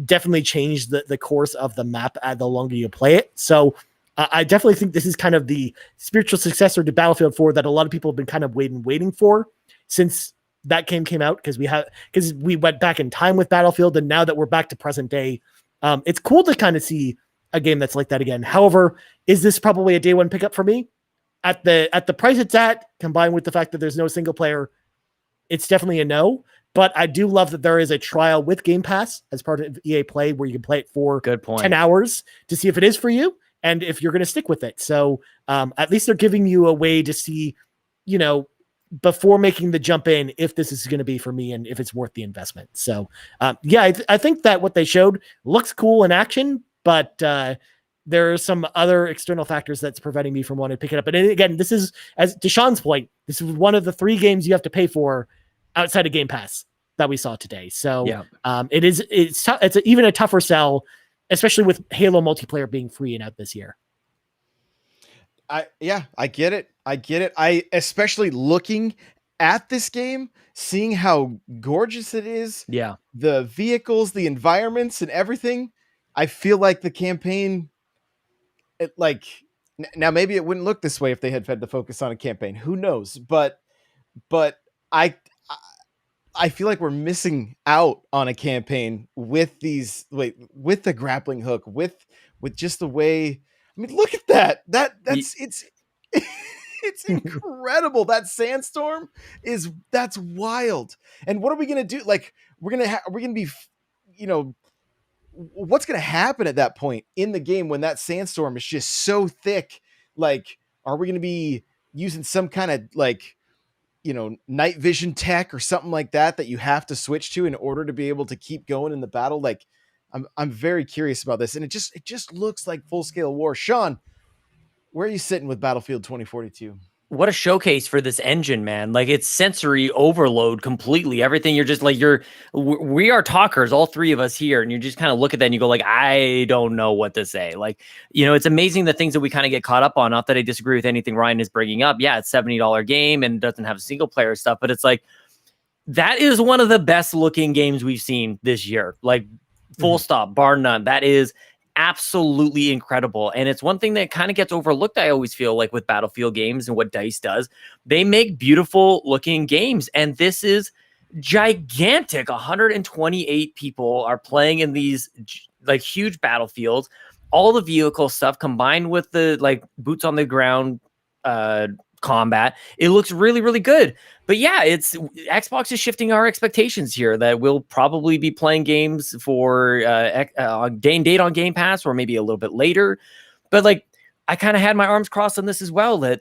definitely change the course of the map the longer you play it. So I definitely think this is kind of the spiritual successor to Battlefield 4 that a lot of people have been kind of waiting for since that game came out, because we went back in time with Battlefield, and now that we're back to present day, it's cool to kind of see a game that's like that again. However, is this probably a day one pickup for me? At the price it's at, combined with the fact that there's no single player, it's definitely a no. But I do love that there is a trial with Game Pass as part of EA Play, where you can play it for 10 hours to see if it is for you and if you're going to stick with it. So at least they're giving you a way to see, before making the jump in, if this is going to be for me and if it's worth the investment. So I think that what they showed looks cool in action, but there are some other external factors that's preventing me from wanting to pick it up. And again, this is, as to Sean's point, this is one of the 3 games you have to pay for outside of Game Pass. that we saw today. So Yeah. it's even a tougher sell, especially with Halo multiplayer being free and out this year. I get it. I especially looking at this game, seeing how gorgeous it is. Yeah. The vehicles, the environments, and everything. I feel like the campaign, now maybe it wouldn't look this way if they had fed the focus on a campaign. Who knows? But I I feel like we're missing out on a campaign with with the grappling hook, with just the way. I mean, look at that. That's it's it's incredible. That sandstorm that's wild. And what are we gonna do? Like, we're gonna be, what's gonna happen at that point in the game when that sandstorm is just so thick? Like, are we gonna be using some kind of night vision tech or something like that you have to switch to in order to be able to keep going in the battle? Like, I'm very curious about this, and it just looks like full scale war. Sean, where are you sitting with Battlefield 2042? What a showcase for this engine, man. Like, it's sensory overload completely. Everything, you're just like, we are talkers, all three of us here, and you just kind of look at that and you go like, I don't know what to say. Like, it's amazing the things that we kind of get caught up on. Not that I disagree with anything Ryan is bringing up. Yeah, it's $70 game and doesn't have single player stuff, but it's like, that is one of the best looking games we've seen this year. Like, full stop, bar none. That is absolutely incredible. And it's one thing that kind of gets overlooked, I always feel like, with Battlefield games and what DICE does. They make beautiful looking games, and this is gigantic. 128 people are playing in these like huge battlefields. All the vehicle stuff combined with the like boots on the ground combat, it looks really, really good. But yeah, Xbox is shifting our expectations here that we'll probably be playing games for day and date on Game Pass, or maybe a little bit later. But like, I kind of had my arms crossed on this as well, that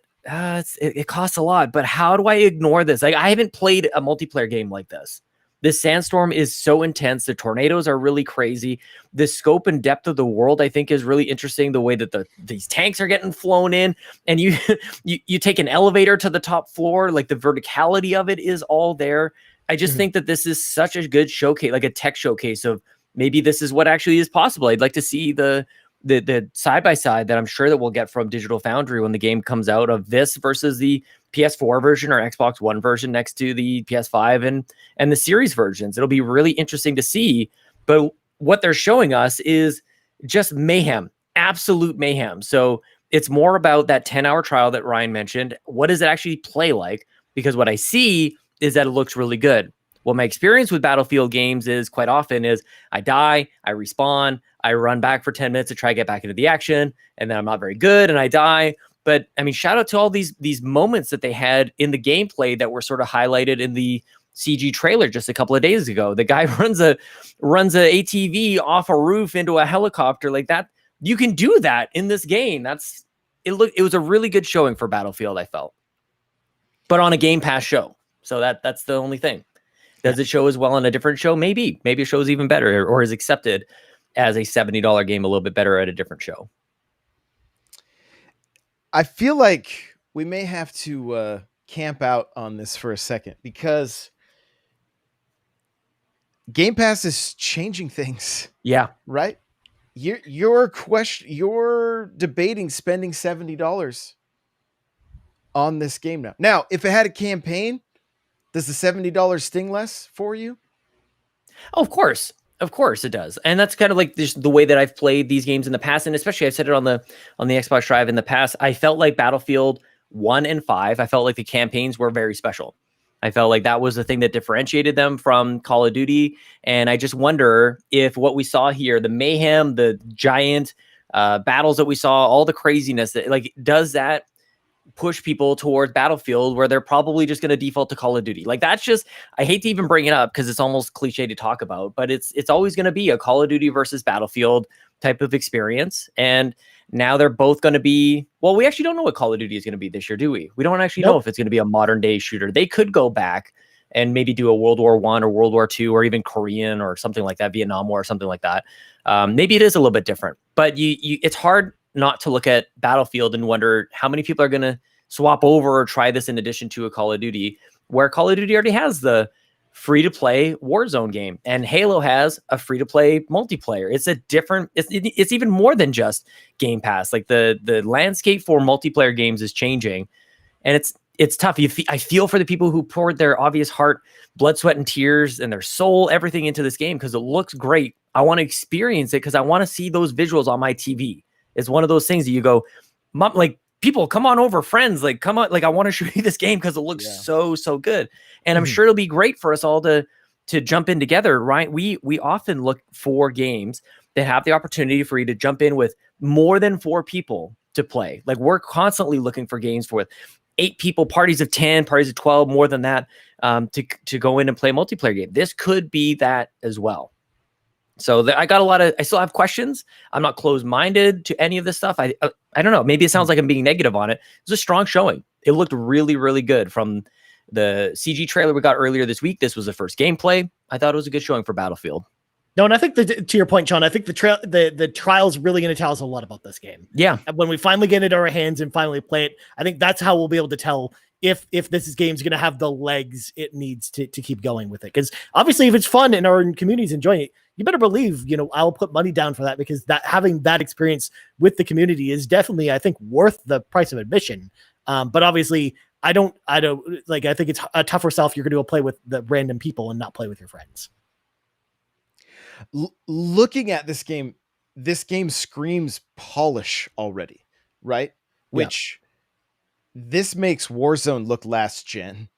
it costs a lot. But how do I ignore this? Like, I haven't played a multiplayer game like this. This sandstorm is so intense. The tornadoes are really crazy. The scope and depth of the world, I think, is really interesting. The way that these tanks are getting flown in, and you take an elevator to the top floor, like the verticality of it is all there. I just think that this is such a good showcase, like a tech showcase of maybe this is what actually is possible. I'd like to see the side-by-side that I'm sure that we'll get from Digital Foundry when the game comes out, of this versus the PS4 version or Xbox One version next to the PS5 and the series versions. It'll be really interesting to see. But what they're showing us is just mayhem, absolute mayhem. So it's more about that 10-hour trial that Ryan mentioned. What does it actually play like? Because what I see is that it looks really good. Well, my experience with Battlefield games is quite often is I die, I respawn, I run back for 10 minutes to try to get back into the action, and then I'm not very good and I die. But I mean, shout out to all these moments that they had in the gameplay that were sort of highlighted in the CG trailer just a couple of days ago. The guy runs a ATV off a roof into a helicopter like that. You can do that in this game. It was a really good showing for Battlefield, I felt. But on a Game Pass show. So that's the only thing. Does it show as well on a different show? Maybe it shows even better, or is accepted as a $70 game a little bit better at a different show. I feel like we may have to camp out on this for a second, because Game Pass is changing things. Yeah. Right? You're debating spending $70 on this game now. Now, if it had a campaign, does the $70 sting less for you? Oh, of course it does. And that's kind of like just the way that I've played these games in the past. And especially I've said it on the Xbox Drive in the past. I felt like Battlefield 1 and 5, I felt like the campaigns were very special. I felt like that was the thing that differentiated them from Call of Duty. And I just wonder if what we saw here, the mayhem, the giant battles that we saw, all the craziness, that like, does that push people towards Battlefield, where they're probably just going to default to Call of Duty? Like, that's just, I hate to even bring it up because it's almost cliche to talk about, but it's always going to be a Call of Duty versus Battlefield type of experience. And now they're both going to be, well, we actually don't know what Call of Duty is going to be this year, do we? We don't actually know if it's going to be a modern day shooter. They could go back and maybe do a World War I or World War II, or even Korean or something like that, Vietnam War or something like that. Maybe it is a little bit different, but it's hard not to look at Battlefield and wonder how many people are going to swap over or try this in addition to a Call of Duty, where Call of Duty already has the free-to-play Warzone game, and Halo has a free-to-play multiplayer. It's a different, it's even more than just Game Pass. Like the landscape for multiplayer games is changing, and it's tough. I feel for the people who poured their obvious heart, blood, sweat, and tears, and their soul, everything into this game because it looks great. I want to experience it because I want to see those visuals on my TV. It's one of those things that you go, Mom, like, people, come on over, friends, like, come on, like, I want to show you this game because it looks so good. And I'm sure it'll be great for us all to jump in together, right? We often look for games that have the opportunity for you to jump in with more than 4 people to play. Like, we're constantly looking for games for 8 people, parties of 10, parties of 12, more than that, to go in and play a multiplayer game. This could be that as well. So I still have questions. I'm not closed-minded to any of this stuff. I don't know. Maybe it sounds like I'm being negative on it. It was a strong showing. It looked really, really good from the CG trailer we got earlier this week. This was the first gameplay. I thought it was a good showing for Battlefield. No, and I think to your point, Sean, I think the trial's really going to tell us a lot about this game. Yeah. And when we finally get it in our hands and finally play it, I think that's how we'll be able to tell if this game's going to have the legs it needs to keep going with it. Because obviously, if it's fun and our community's enjoying it, you better believe, I'll put money down for that, because having that experience with the community is definitely, I think, worth the price of admission. But obviously, I think it's a tougher sell if you're going to go play with the random people and not play with your friends. Looking at this game screams polish already, right? Which this makes Warzone look last gen.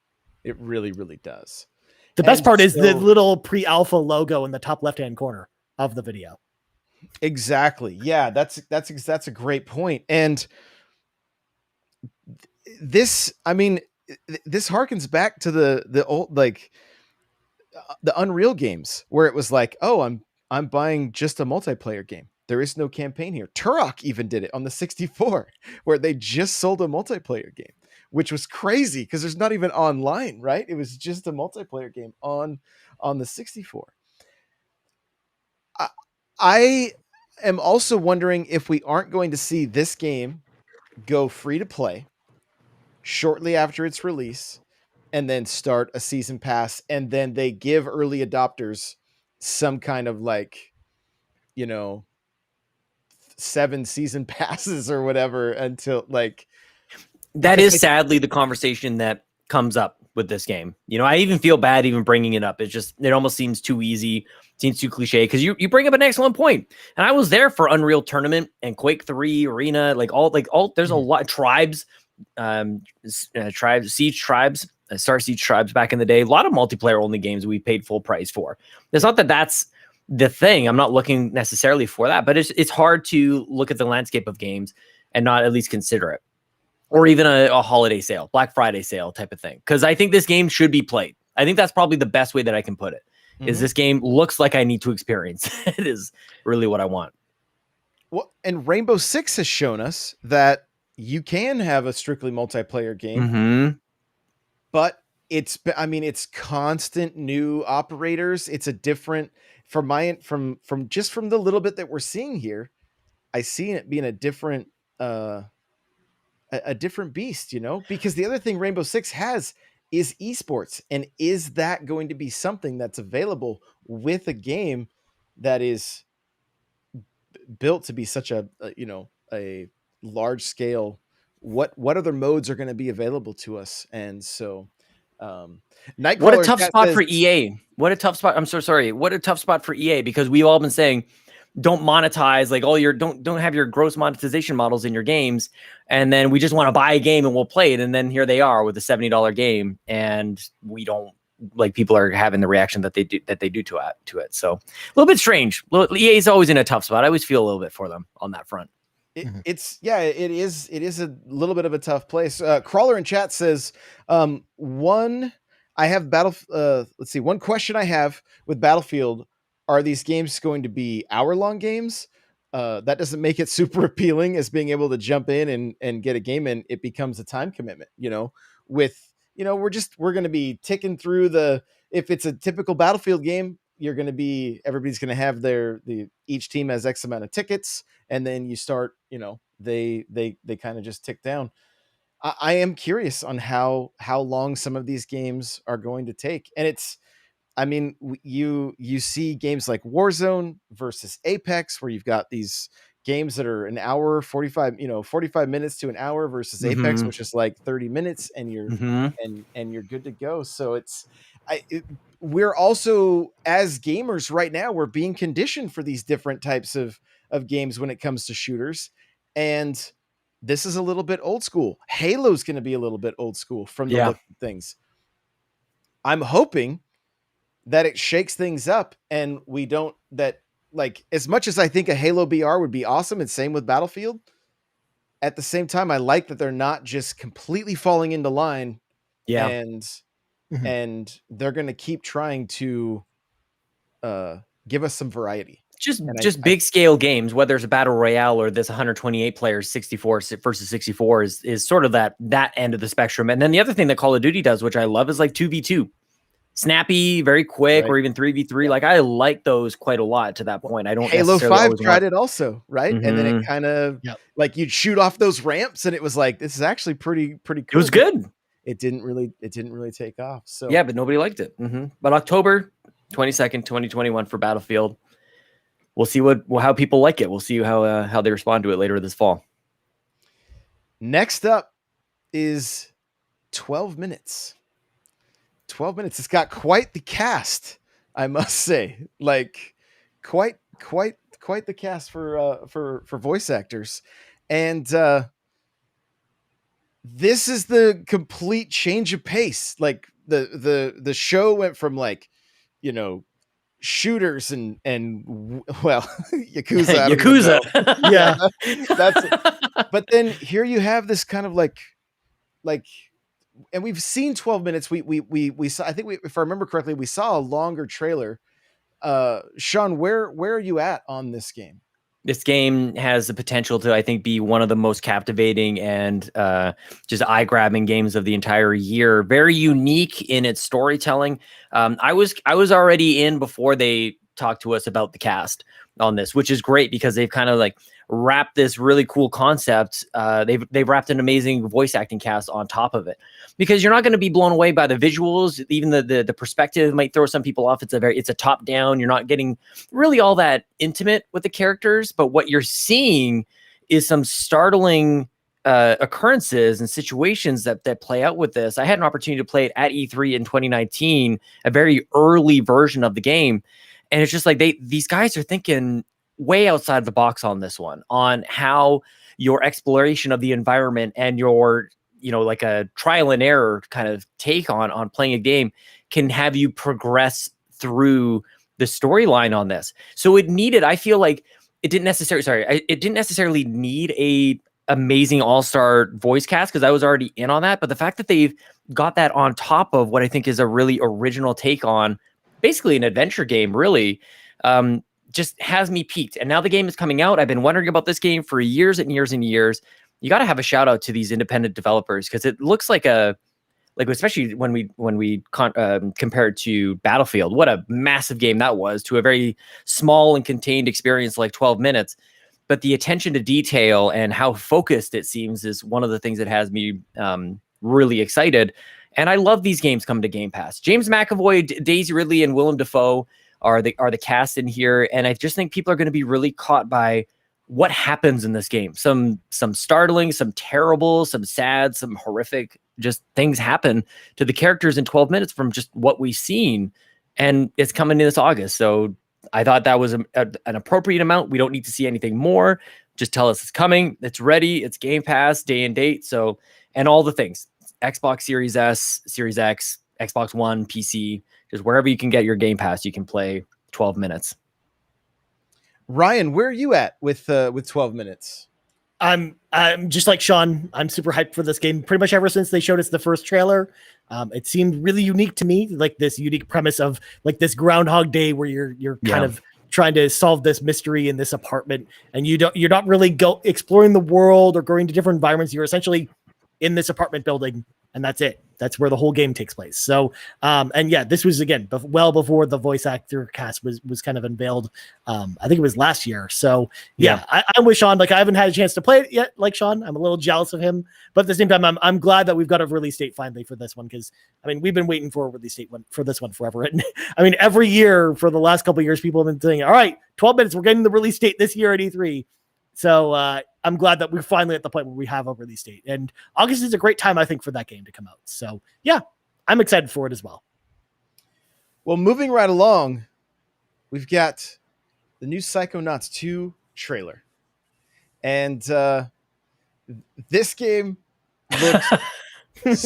It really, really does. The best part is the little pre-alpha logo in the top left-hand corner of the video. Exactly. Yeah, that's a great point. And this harkens back to the old, like, the Unreal games, where it was like, oh, I'm buying just a multiplayer game. There is no campaign here. Turok even did it on the 64, where they just sold a multiplayer game, which was crazy because there's not even online, right? It was just a multiplayer game on the 64. I am also wondering if we aren't going to see this game go free to play shortly after its release, and then start a season pass, and then they give early adopters some kind of, like, 7 season passes or whatever until, like, that is sadly the conversation that comes up with this game. I even feel bad even bringing it up. It almost seems too easy, seems too cliche, because you bring up an excellent point. And I was there for Unreal Tournament and Quake 3 Arena, like all there's a lot of tribes, Siege Tribes, Star Siege Tribes back in the day. A lot of multiplayer only games we paid full price for. It's not that that's the thing. I'm not looking necessarily for that, but it's hard to look at the landscape of games and not at least consider it. Or even a holiday sale, Black Friday sale type of thing. Because I think this game should be played. I think that's probably the best way that I can put it. Is this game looks like I need to experience. It is really what I want. Well, and Rainbow Six has shown us that you can have a strictly multiplayer game, but it's constant new operators. It's a different, from the little bit that we're seeing here, I see it being a different beast, because the other thing Rainbow Six has is esports. And is that going to be something that's available with a game that is built to be such a large scale? What other modes are going to be available to us? And so Nightcrawler, what a tough spot for EA. What a tough spot. I'm so sorry. What a tough spot for EA, because we've all been saying, don't monetize, like, all your don't have your gross monetization models in your games, and then we just want to buy a game and we'll play it, and then here they are with a $70 game, and we don't, like, people are having the reaction that they do to it. So a little bit strange. EA is always in a tough spot. I always feel a little bit for them on that front. It is a little bit of a tough place. Crawler in chat says, one question I have with Battlefield: are these games going to be hour-long games? That doesn't make it super appealing as being able to jump in and get a game in. It becomes a time commitment, we're going to be ticking through if it's a typical Battlefield game, everybody's going to have each team has X amount of tickets, and then you start, they kind of just tick down. I am curious on how long some of these games are going to take. And I mean, you see games like Warzone versus Apex, where you've got these games that are an hour, 45 minutes to an hour versus Apex, which is like 30 minutes, and you're you're good to go. So we're also, as gamers right now, we're being conditioned for these different types of games when it comes to shooters. And this is a little bit old school. Halo's going to be a little bit old school from the look of things. I'm hoping that it shakes things up, and we don't, that, like, as much as I think a Halo BR would be awesome, and same with Battlefield, at the same time, I like that they're not just completely falling into line. And they're going to keep trying to give us some variety. Just big scale games, whether it's a battle royale or this 128 players 64 versus 64 is sort of that end of the spectrum. And then the other thing that Call of Duty does, which I love, is like 2v2. Snappy, very quick, or even 3v3. Like, I like those quite a lot to that point. I don't. Halo 5 tried it also, right? And then it kind of like, you'd shoot off those ramps, and it was like, this is actually pretty cool. It was good. It didn't really take off. So yeah, but nobody liked it. But October 22nd, 2021 for Battlefield. We'll see how people like it. We'll see how they respond to it later this fall. Next up is 12 minutes. 12 minutes. It's got quite the cast, I must say. Like, quite the cast for voice actors. And this is the complete change of pace. Like, the show went from, like, shooters and well, Yakuza. Yeah. But then here you have this kind of like, and we've seen 12 minutes. We saw, I think if I remember correctly, we saw a longer trailer. Sean, where are you at on this game? This game has the potential to, I think, be one of the most captivating and just eye-grabbing games of the entire year. Very unique in its storytelling. I was already in before they talked to us about the cast on this, which is great because they've kind of like wrapped this really cool concept. They've wrapped an amazing voice acting cast on top of it, because you're not going to be blown away by the visuals. Even the perspective might throw some people off. It's a top down. You're not getting really all that intimate with the characters, but what you're seeing is some startling occurrences and situations that play out with this. I had an opportunity to play it at E3 in 2019, a very early version of the game. And it's just like these guys are thinking way outside the box on this one, on how your exploration of the environment and your, like a trial and error kind of take on playing a game can have you progress through the storyline on this. So I feel like it didn't necessarily need a amazing all-star voice cast, because I was already in on that. But the fact that they've got that on top of what I think is a really original take on basically an adventure game, really, just has me peaked. And now the game is coming out. I've been wondering about this game for years and years and years. You got to have a shout out to these independent developers, because it looks like especially when we compare it to Battlefield, what a massive game that was, to a very small and contained experience like 12 minutes. But the attention to detail and how focused it seems is one of the things that has me really excited. And I love these games coming to Game Pass. James McAvoy, Daisy Ridley, and Willem Dafoe are the cast in here, and I just think people are going to be really caught by what happens in this game. Some startling, some terrible, some sad, some horrific. Just things happen to the characters in 12 minutes from just what we've seen, and it's coming in this August. So I thought that was an appropriate amount. We don't need to see anything more. Just tell us it's coming, it's ready, it's Game Pass, day and date. So, and all the things. Xbox Series S, Series X, Xbox One, PC, just wherever you can get your Game Pass, you can play 12 minutes. Ryan, where are you at with 12 minutes? I'm just like Sean. I'm super hyped for this game. Pretty much ever since they showed us the first trailer, it seemed really unique to me. Like this unique premise of like this Groundhog Day where you're kind of trying to solve this mystery in this apartment, and you're not really exploring the world or going to different environments. You're essentially in this apartment building, and that's it. That's where the whole game takes place. So, and yeah, this was again well before the voice actor cast was kind of unveiled. I think it was last year. So yeah, I'm with Sean. Like I haven't had a chance to play it yet. Like Sean, I'm a little jealous of him, but at the same time, I'm glad that we've got a release date finally for this one because I mean we've been waiting for a release date for this one forever. And I mean every year for the last couple of years, people have been saying, "All right, 12 minutes, we're getting the release date this year at E3." So I'm glad that we're finally at the point where we have a release date. And August is a great time, I think, for that game to come out. So yeah, I'm excited for it as well. Well, moving right along, we've got the new Psychonauts 2 trailer. And this game looks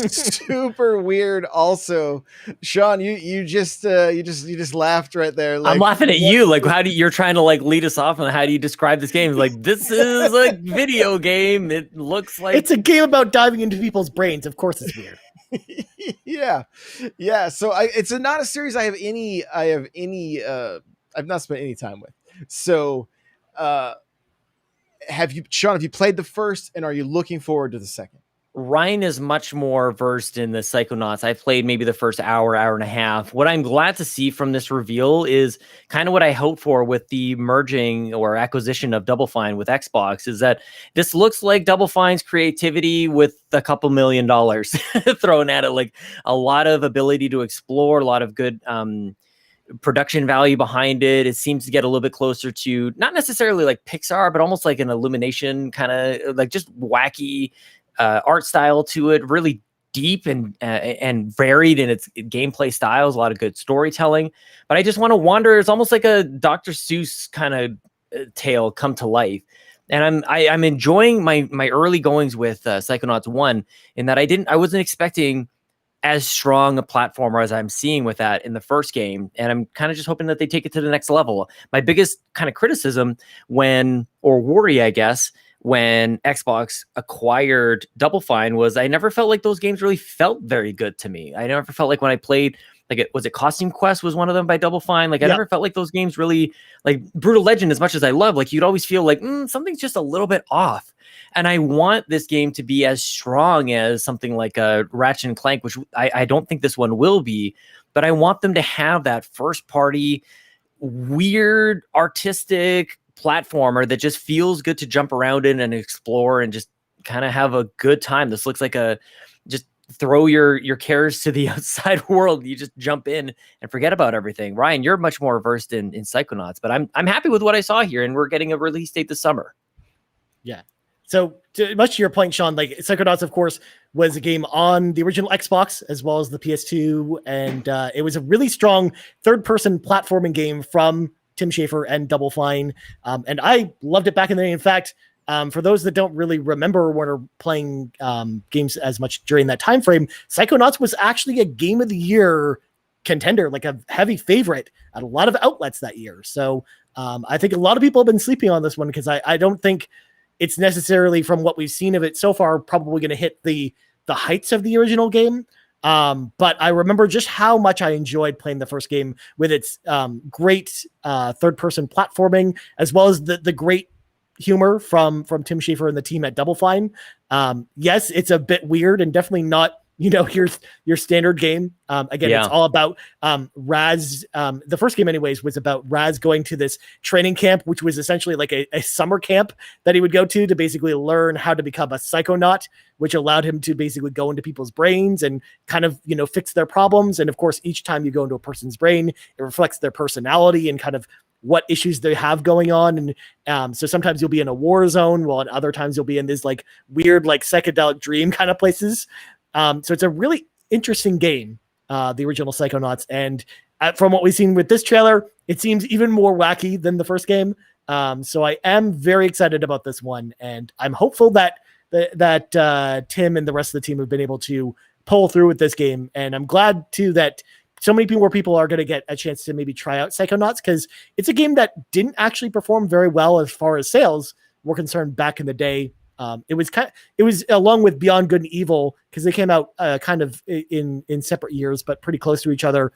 super weird also. Sean, you just laughed right there. Like, I'm laughing at you. Like, you're trying to like lead us off on how do you describe this game? Like, this is a video game. It looks like it's a game about diving into people's brains. Of course it's weird. yeah. So it's not a series I've not spent any time with. So Sean, have you played the first and are you looking forward to the second? Ryan is much more versed in the Psychonauts. I played maybe the first hour and a half. What I'm glad to see from this reveal is kind of what I hoped for with the merging or acquisition of Double Fine with Xbox is that this looks like Double Fine's creativity with a couple $1 million thrown at it, like a lot of ability to explore, a lot of good production value behind it. It seems to get a little bit closer to not necessarily like Pixar, but almost like an Illumination kind of like just wacky art style to it, really deep and varied in its gameplay styles, a lot of good storytelling. But I just want to wander. It's almost like a Dr. Seuss kind of tale come to life. And I'm enjoying my early goings with Psychonauts 1 in that I wasn't expecting as strong a platformer as I'm seeing with that in the first game. And I'm kind of just hoping that they take it to the next level. My biggest kind of criticism or worry, I guess, when Xbox acquired Double Fine was I never felt like those games really felt very good to me. I never felt like when I played, like was it Costume Quest was one of them by Double Fine? Like I never felt like those games really, like Brutal Legend, as much as I love, like you'd always feel like something's just a little bit off. And I want this game to be as strong as something like a Ratchet and Clank, which I don't think this one will be, but I want them to have that first party, weird, artistic platformer that just feels good to jump around in and explore and just kind of have a good time. This looks like just throw your cares to the outside world. You just jump in and forget about everything. Ryan, you're much more versed in Psychonauts, but I'm happy with what I saw here, and we're getting a release date this summer. Yeah. So much to your point, Sean, like Psychonauts, of course, was a game on the original Xbox as well as the PS2. And it was a really strong third-person platforming game from Tim Schafer and Double Fine. And I loved it back in the day. In fact, for those that don't really remember when we're playing games as much during that time frame, Psychonauts was actually a Game of the Year contender, like a heavy favorite at a lot of outlets that year. So I think a lot of people have been sleeping on this one because I don't think it's necessarily, from what we've seen of it so far, probably going to hit the heights of the original game. But I remember just how much I enjoyed playing the first game with its great third-person platforming, as well as the great humor from Tim Schafer and the team at Double Fine. Yes, it's a bit weird and definitely not, your standard game. Again, it's all about Raz. The first game anyways was about Raz going to this training camp, which was essentially like a summer camp that he would go to basically learn how to become a psychonaut, which allowed him to basically go into people's brains and kind of, fix their problems. And of course, each time you go into a person's brain, it reflects their personality and kind of what issues they have going on. And so sometimes you'll be in a war zone, while at other times you'll be in these like weird, like psychedelic dream kind of places. So it's a really interesting game, the original Psychonauts. And from what we've seen with this trailer, it seems even more wacky than the first game. So I am very excited about this one. And I'm hopeful that Tim and the rest of the team have been able to pull through with this game. And I'm glad too that so many more people are going to get a chance to maybe try out Psychonauts, because it's a game that didn't actually perform very well as far as sales were concerned back in the day. It was along with Beyond Good and Evil, because they came out kind of in separate years, but pretty close to each other,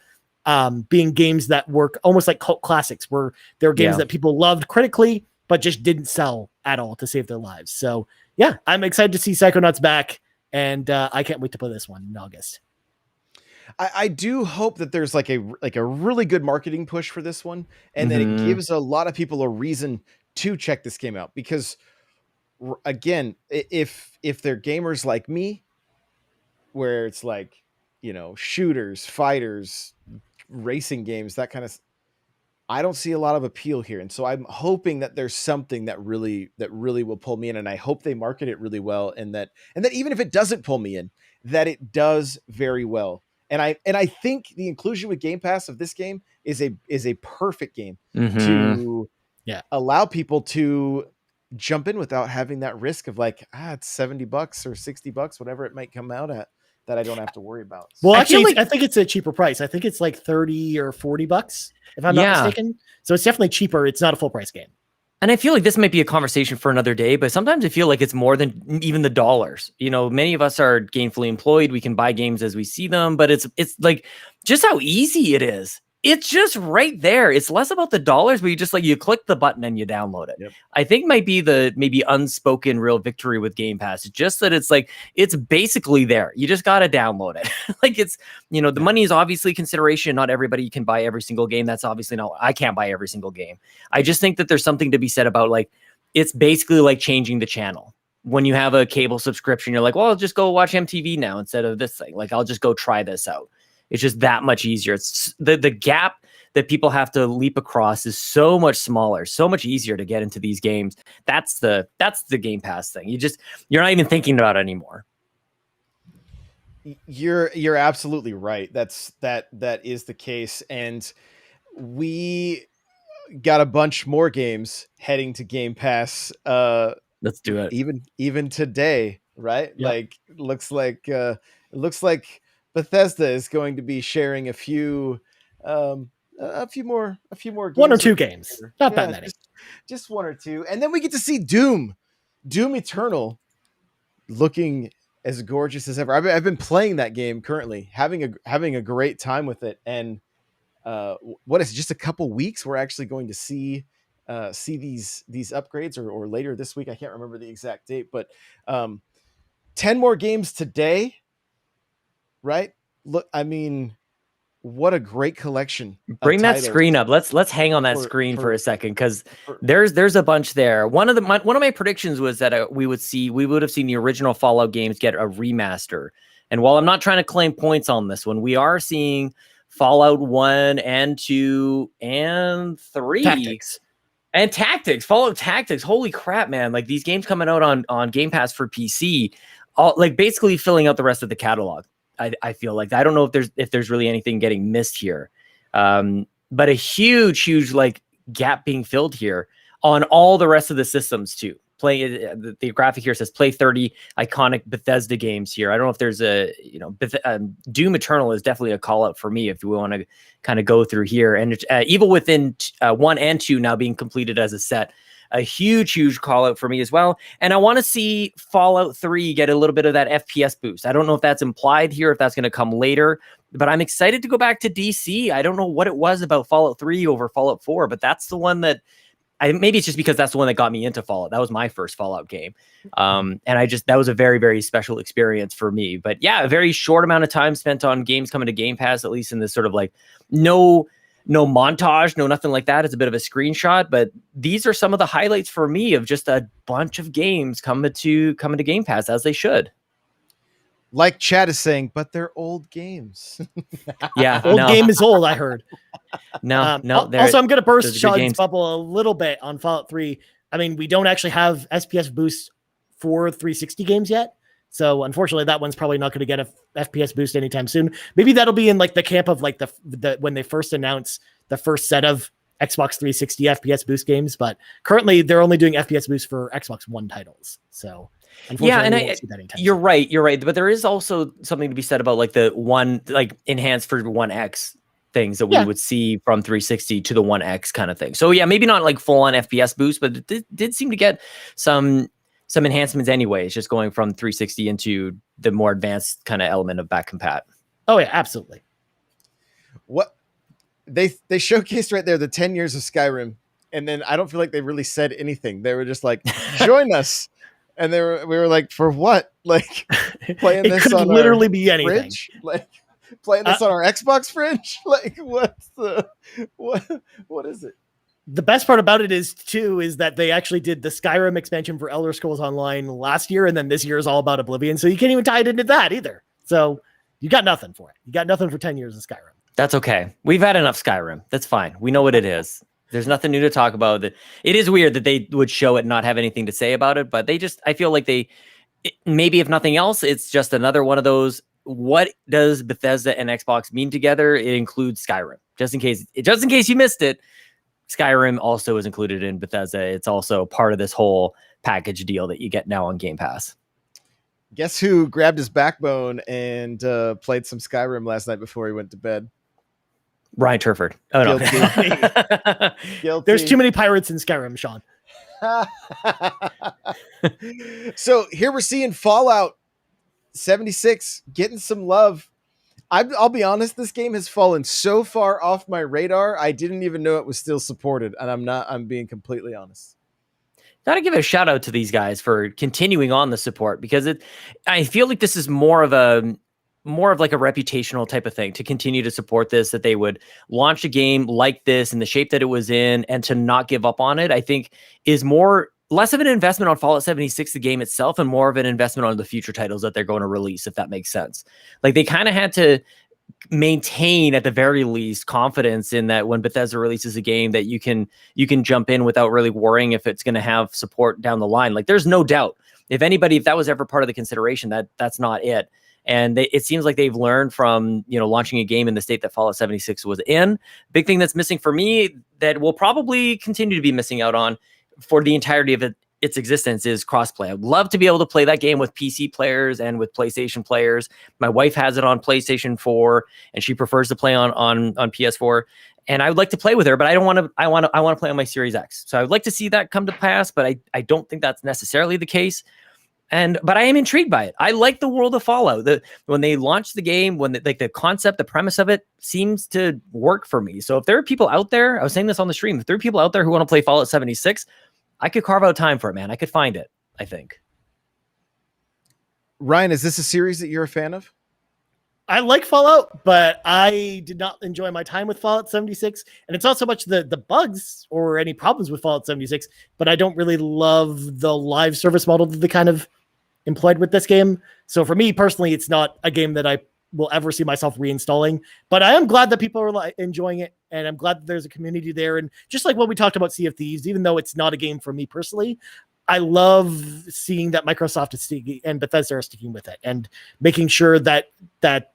being games that were almost like cult classics, where they were games that people loved critically, but just didn't sell at all to save their lives. So yeah, I'm excited to see Psychonauts back. and I can't wait to play this one in August. I do hope that there's like a really good marketing push for this one, and that it gives a lot of people a reason to check this game out. Because again, if they're gamers like me, where it's like, shooters, fighters, racing games, that kind of, I don't see a lot of appeal here. And so I'm hoping that there's something that really will pull me in, and I hope they market it really well, and that even if it doesn't pull me in, that it does very well. And I think the inclusion with Game Pass of this game is a perfect game to allow people to jump in without having that risk of like, it's $70 or $60, whatever it might come out at, that I don't have to worry about. Well, actually, I think it's a cheaper price. I think it's like $30 or $40 if I'm not mistaken. So it's definitely cheaper. It's not a full price game. And I feel like this might be a conversation for another day, but sometimes I feel like it's more than even the dollars. Many of us are gainfully employed. We can buy games as we see them, but it's like just how easy it is. It's just right there. It's less about the dollars, but you click the button and you download it. Yep. I think might be the maybe unspoken real victory with Game Pass. It's just that it's basically there. You just got to download it. The money is obviously consideration. Not everybody can buy every single game. That's obviously not, I can't buy every single game. I just think that there's something to be said about it's basically like changing the channel. When you have a cable subscription, you're like, well, I'll just go watch MTV now instead of this thing. I'll just go try this out. It's just that much easier. It's the gap that people have to leap across is so much smaller, so much easier to get into these games. That's the Game Pass thing. You're not even thinking about it anymore. You're absolutely right. That is the case. And we got a bunch more games heading to Game Pass. Let's do it. Even today, right? Yep. It looks like Bethesda is going to be sharing a few more games. One or two games. Not that many. Just one or two. And then we get to see Doom Eternal looking as gorgeous as ever. I've been playing that game currently, having a great time with it. And what is it, just a couple weeks we're actually going to see these upgrades, or later this week. I can't remember the exact date, but 10 more games today. Right? Look, I mean, what a great collection. Bring that screen up. Let's hang on that screen for a second, because there's a bunch there. One of my predictions was that we would have seen the original Fallout games get a remaster. And while I'm not trying to claim points on this one, we are seeing Fallout 1 and 2 and 3. Tactics. Fallout Tactics. Holy crap, man. These games coming out on Game Pass for PC, all basically filling out the rest of the catalog. I feel like I don't know if there's really anything getting missed here, but a huge gap being filled here on all the rest of the systems too. The graphic here says play 30 iconic Bethesda games here. I don't know if there's Doom Eternal is definitely a call out for me if we want to kind of go through here, and Evil Within 1 and 2 now being completed as a set. A huge call out for me as well. And I want to see Fallout 3 get a little bit of that FPS boost. I don't know if that's implied here, if that's going to come later, but I'm excited to go back to DC. I don't know what it was about Fallout 3 over Fallout 4, but that's the one that maybe it's just because that's the one that got me into Fallout. That was my first Fallout game. And that was a very, very special experience for me. But yeah, a very short amount of time spent on games coming to Game Pass, at least in this sort of no montage, no nothing like that. It's a bit of a screenshot, but these are some of the highlights for me of just a bunch of games coming to Game Pass, as they should. Like Chad is saying, but they're old games. Yeah, game is old, I heard. No. Also, I'm going to burst Sean's bubble a little bit on Fallout 3. I mean, we don't actually have SPS boosts for 360 games yet. So unfortunately, that one's probably not going to get a FPS boost anytime soon. Maybe that'll be in the camp of the when they first announce the first set of Xbox 360 FPS boost games. But currently, they're only doing FPS boost for Xbox One titles. So unfortunately, we won't see that anytime soon. You're right. But there is also something to be said about the enhanced for One X things that we would see from 360 to the One X kind of thing. So yeah, maybe not full on FPS boost, but it did seem to get some enhancements anyways, just going from 360 into the more advanced kind of element of back compat. Oh yeah, absolutely. What they showcased right there, the 10 years of Skyrim, and then I don't feel like they really said anything. They were just like, join us. And we were like, for what? Like playing It this could on literally our be anything. fridge? Like playing this on our Xbox fridge? Like what is it? The best part about it is that they actually did the Skyrim expansion for Elder Scrolls Online last year, and then this year is all about Oblivion. So you can't even tie it into that either. So you got nothing for it. You got nothing for 10 years of Skyrim. That's okay. We've had enough Skyrim. That's fine. We know what it is. There's nothing new to talk about. It is weird that they would show it and not have anything to say about it, but I feel like maybe if nothing else, it's just another one of those, what does Bethesda and Xbox mean together? It includes Skyrim. Just in case you missed it, Skyrim also is included in Bethesda. It's also part of this whole package deal that you get now on Game Pass. Guess who grabbed his backbone and played some Skyrim last night before he went to bed? Ryan Turford. Oh, no. Guilty. There's too many pirates in Skyrim, Sean. So here we're seeing Fallout 76 getting some love. I'll be honest, this game has fallen so far off my radar, I didn't even know it was still supported, and I'm being completely honest. Gotta give a shout out to these guys for continuing on the support, because I feel like this is more of like a reputational type of thing to continue to support this, that they would launch a game like this in the shape that it was in and to not give up on it, I think is less of an investment on Fallout 76, the game itself, and more of an investment on the future titles that they're going to release, if that makes sense. Like they kind of had to maintain at the very least confidence in that when Bethesda releases a game that you can jump in without really worrying if it's going to have support down the line. Like there's no doubt, if that was ever part of the consideration, that's not it. And it seems like they've learned from, launching a game in the state that Fallout 76 was in. Big thing that's missing for me that we'll probably continue to be missing out on for the entirety of its existence is crossplay. I'd love to be able to play that game with PC players and with PlayStation players. My wife has it on PlayStation 4 and she prefers to play on PS4. And I would like to play with her, but I want to play on my Series X. So I would like to see that come to pass, but I don't think that's necessarily the case. But I am intrigued by it. I like the world of Fallout. When they launched the game, the concept, the premise of it seems to work for me. So if there are people out there, I was saying this on the stream, if there are people out there who want to play Fallout 76, I could carve out time for it, man. I could find it, I think. Ryan, is this a series that you're a fan of? I like Fallout, but I did not enjoy my time with Fallout 76. And it's not so much the bugs or any problems with Fallout 76, but I don't really love the live service model that they kind of employed with this game. So for me personally, it's not a game that I will ever see myself reinstalling, but I am glad that people are enjoying it. And I'm glad that there's a community there. And just like what we talked about Sea of Thieves, even though it's not a game for me personally, I love seeing that Microsoft is sticking and Bethesda are sticking with it and making sure that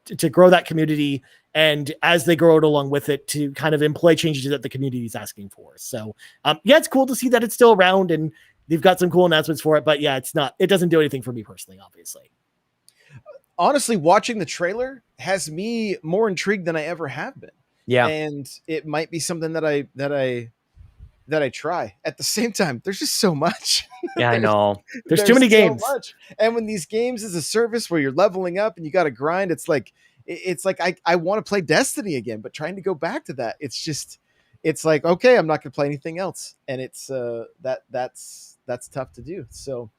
to grow that community, and as they grow it along with it, to kind of employ changes that the community is asking for. So it's cool to see that it's still around and they've got some cool announcements for it, but it doesn't do anything for me personally, obviously. Honestly, watching the trailer has me more intrigued than I ever have been. Yeah. And it might be something that I try. At the same time, there's just so much. Yeah, I know. There's too many games. So much. And when these games is a service where you're leveling up and you got to grind, it's like I want to play Destiny again, but trying to go back to that, it's like, okay, I'm not going to play anything else. And it's that's tough to do. So,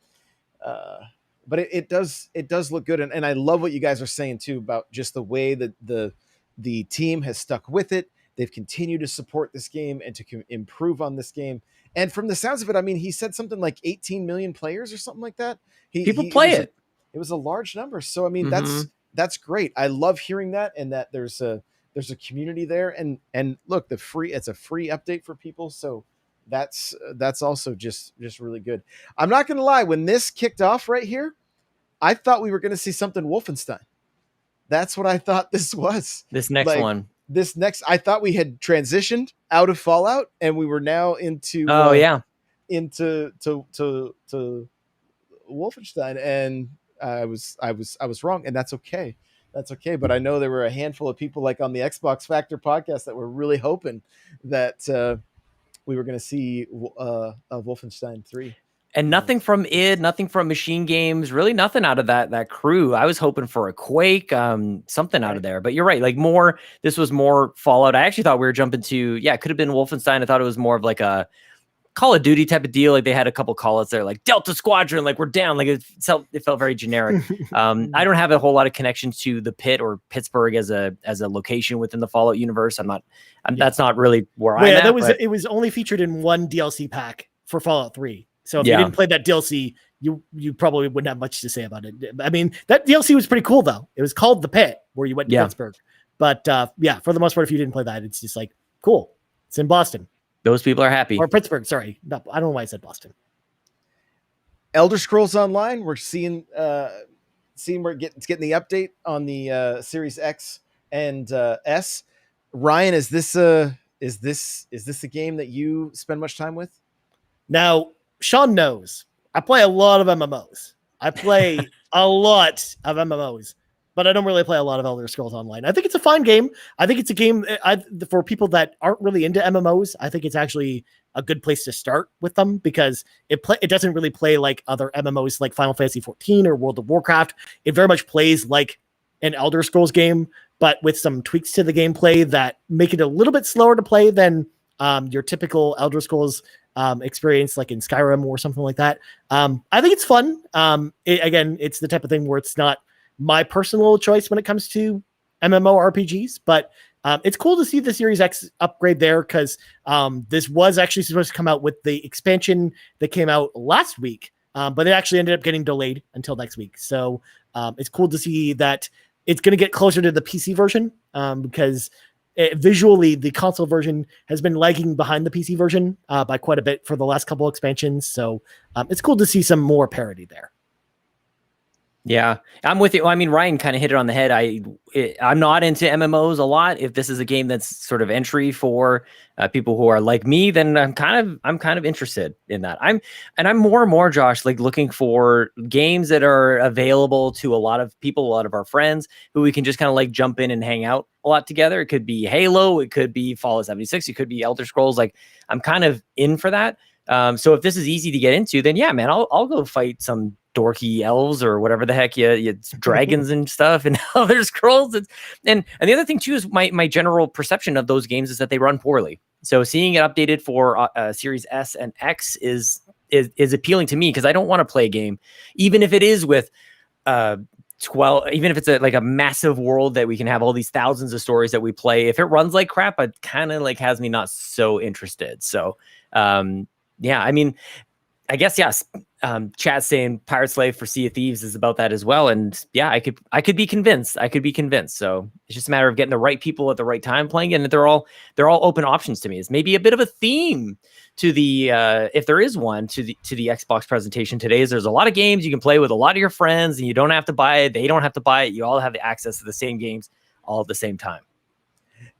but it does look good. And I love what you guys are saying too, about just the way that the team has stuck with it. They've continued to support this game and to improve on this game. And from the sounds of it, I mean, he said something like 18 million players or something like that. People play it. It was a large number. So, I mean, that's great. I love hearing that. And that there's a community there, and look, it's a free update for people. So that's also just really good. I'm not going to lie. When this kicked off right here, I thought we were going to see something Wolfenstein. That's what I thought this was. This next one. I thought we had transitioned out of Fallout and we were now into into Wolfenstein, and I was wrong, and that's okay. That's okay. But I know there were a handful of people like on the Xbox Factor podcast that were really hoping that we were going to see Wolfenstein 3. And nothing from id, nothing from Machine Games, really nothing out of that crew. I was hoping for a Quake, something out of there. But you're right, like this was more Fallout. I actually thought we were jumping to, it could have been Wolfenstein. I thought it was more of like a Call of Duty type of deal. Like they had a couple call outs there, like Delta Squadron, like we're down. Like it felt very generic. I don't have a whole lot of connection to the Pit or Pittsburgh as a location within the Fallout universe. That's not really where I'm at. It was only featured in one DLC pack for Fallout 3. So if you didn't play that DLC, you probably wouldn't have much to say about it. I mean, that DLC was pretty cool though. It was called The Pit, where you went to Pittsburgh. But for the most part, if you didn't play that, it's just like, cool. It's in Boston. Those people are happy. Or Pittsburgh, sorry. No, I don't know why I said Boston. Elder Scrolls Online, we're seeing where it's getting the update on the Series X and S. Ryan, is this a game that you spend much time with? Now, Sean knows I play a lot of MMOs. I play a lot of MMOs, but I don't really play a lot of Elder Scrolls Online. I think it's a fine game. I think it's a game for people that aren't really into MMOs. I think it's actually a good place to start with them because it doesn't really play like other MMOs like Final Fantasy 14 or World of Warcraft. It very much plays like an Elder Scrolls game, but with some tweaks to the gameplay that make it a little bit slower to play than your typical Elder Scrolls experience like in Skyrim or something like that. I think it's fun. It's the type of thing where it's not my personal choice when it comes to MMORPGs, but it's cool to see the Series X upgrade there because this was actually supposed to come out with the expansion that came out last week, but it actually ended up getting delayed until next week. So it's cool to see that it's going to get closer to the PC version because visually the console version has been lagging behind the PC version by quite a bit for the last couple expansions. So it's cool to see some more parity there. Yeah, I'm with you. I mean, Ryan kind of hit it on the head. I'm not into MMOs a lot. If this is a game that's sort of entry for people who are like me, then I'm kind of interested in that. I'm more and more, Josh, like looking for games that are available to a lot of people, a lot of our friends who we can just kind of like jump in and hang out a lot together. It could be Halo, it could be Fallout 76, it could be Elder Scrolls. Like I'm kind of in for that. So if this is easy to get into, then yeah, man, I'll go fight some dorky elves or whatever the heck you dragons and stuff and Elder Scrolls. And the other thing too is my general perception of those games is that they run poorly. So seeing it updated for Series S and X is appealing to me because I don't want to play a game, even if it is with 12, even if it's like a massive world that we can have all these thousands of stories that we play. If it runs like crap, it kind of like has me not so interested. So yeah, I mean, I guess yes. Chat saying Pirate Slave for Sea of Thieves is about that as well, and yeah, I could be convinced. So it's just a matter of getting the right people at the right time playing, and they're all open options to me. It's maybe a bit of a theme to the if there is one to the Xbox presentation today. Is there's a lot of games you can play with a lot of your friends, and you don't have to buy it. They don't have to buy it. You all have the access to the same games all at the same time,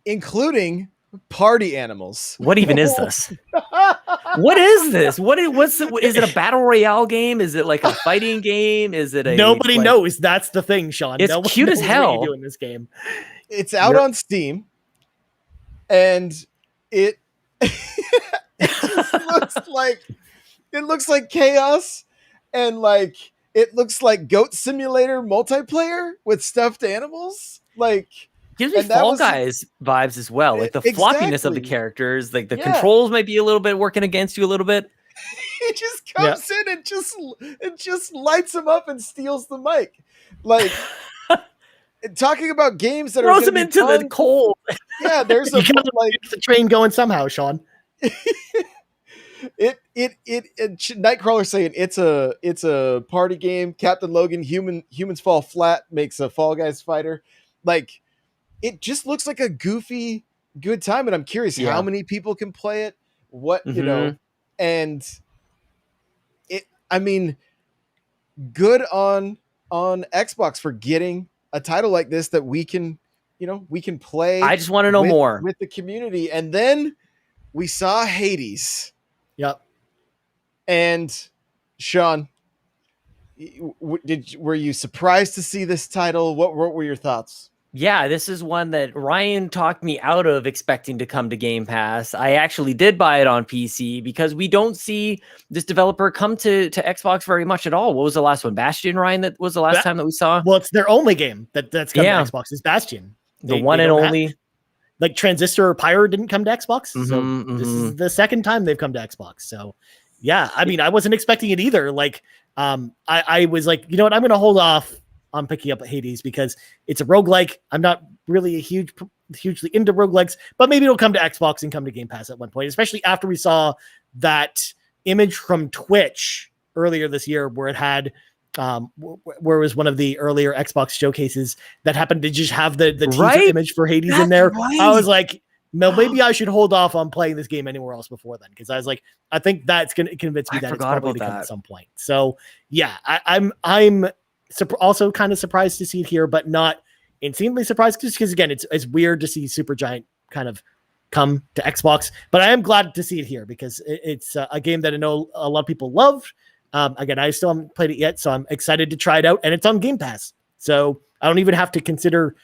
including party animals. What even is this? What is this? Is it a battle royale game? Is it like a fighting game? Is it nobody knows? That's the thing, Sean. It's cute as hell. Doing this game. It's out on Steam, and it looks like chaos, and like it looks like Goat Simulator multiplayer with stuffed animals, like. Gives me Fall Guys vibes as well, like the floppiness of the characters, like the controls might be a little bit working against you a little bit. He just comes in and just lights him up and steals the mic, like talking about games that throws him into the cold. Yeah, there's a the train going somehow, Sean. Nightcrawler saying it's a party game. Captain Logan, humans fall flat makes a Fall Guys fighter, like. It just looks like a goofy, good time, and I'm curious how many people can play it. What you know, and it. I mean, good on Xbox for getting a title like this that we can play. I just want to know more with the community, and then we saw Hades. Yep. And Sean, were you surprised to see this title? What were your thoughts? Yeah, this is one that Ryan talked me out of expecting to come to Game Pass. I actually did buy it on PC because we don't see this developer come to Xbox very much at all. What was the last one? Bastion, Ryan? That was the last time that we saw? Well, it's their only game that's come to Xbox is Bastion. The one and only. like Transistor or Pyre didn't come to Xbox. So this Mm-hmm. is the second time they've come to Xbox. So yeah, I mean, I wasn't expecting it either. Like, I was like, you know what, I'm going to hold off on picking up Hades because it's a roguelike. I'm not really hugely into roguelikes, but maybe it'll come to Xbox and come to Game Pass at one point, especially after we saw that image from Twitch earlier this year where it had where it was one of the earlier Xbox showcases that happened to just have the teaser image for Hades in there. Right. I was like, no, maybe I should hold off on playing this game anywhere else before then, because I was like, I think that's going to convince me that it's probably to come at some point. So yeah, I'm also kind of surprised to see it here, but not insanely surprised, just because again, it's weird to see Supergiant kind of come to Xbox, but I am glad to see it here because it's a game that I know a lot of people love. Again, I still haven't played it yet, so I'm excited to try it out, and it's on Game Pass, so I don't even have to consider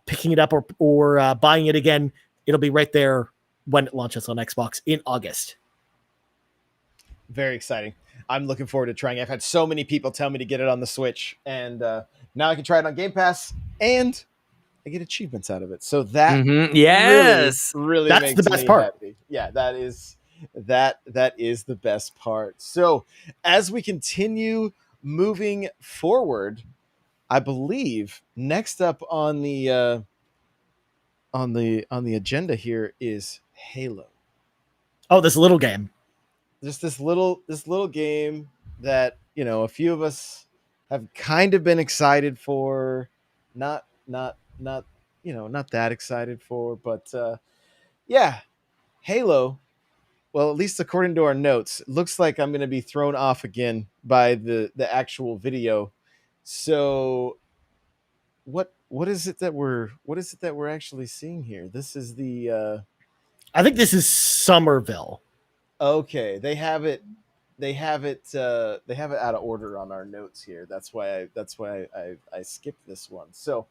picking it up or buying it again. It'll be right there when it launches on Xbox in August. Very exciting. I'm looking forward to trying it. I've had so many people tell me to get it on the Switch, and now I can try it on Game Pass, and I get achievements out of it. So that really that's makes the best me part. happy. Yeah, that is the best part. So as we continue moving forward, I believe next up on the agenda here is Halo. Oh, this little game. Just this little game that, you know, a few of us have kind of been excited for, not you know, not that excited for, but yeah, Halo. Well, at least according to our notes, it looks like I'm going to be thrown off again by the actual video. So what is it that we're actually seeing here? This is the I think this is Somerville. Okay, they have it out of order on our notes here. That's why I skipped this one. So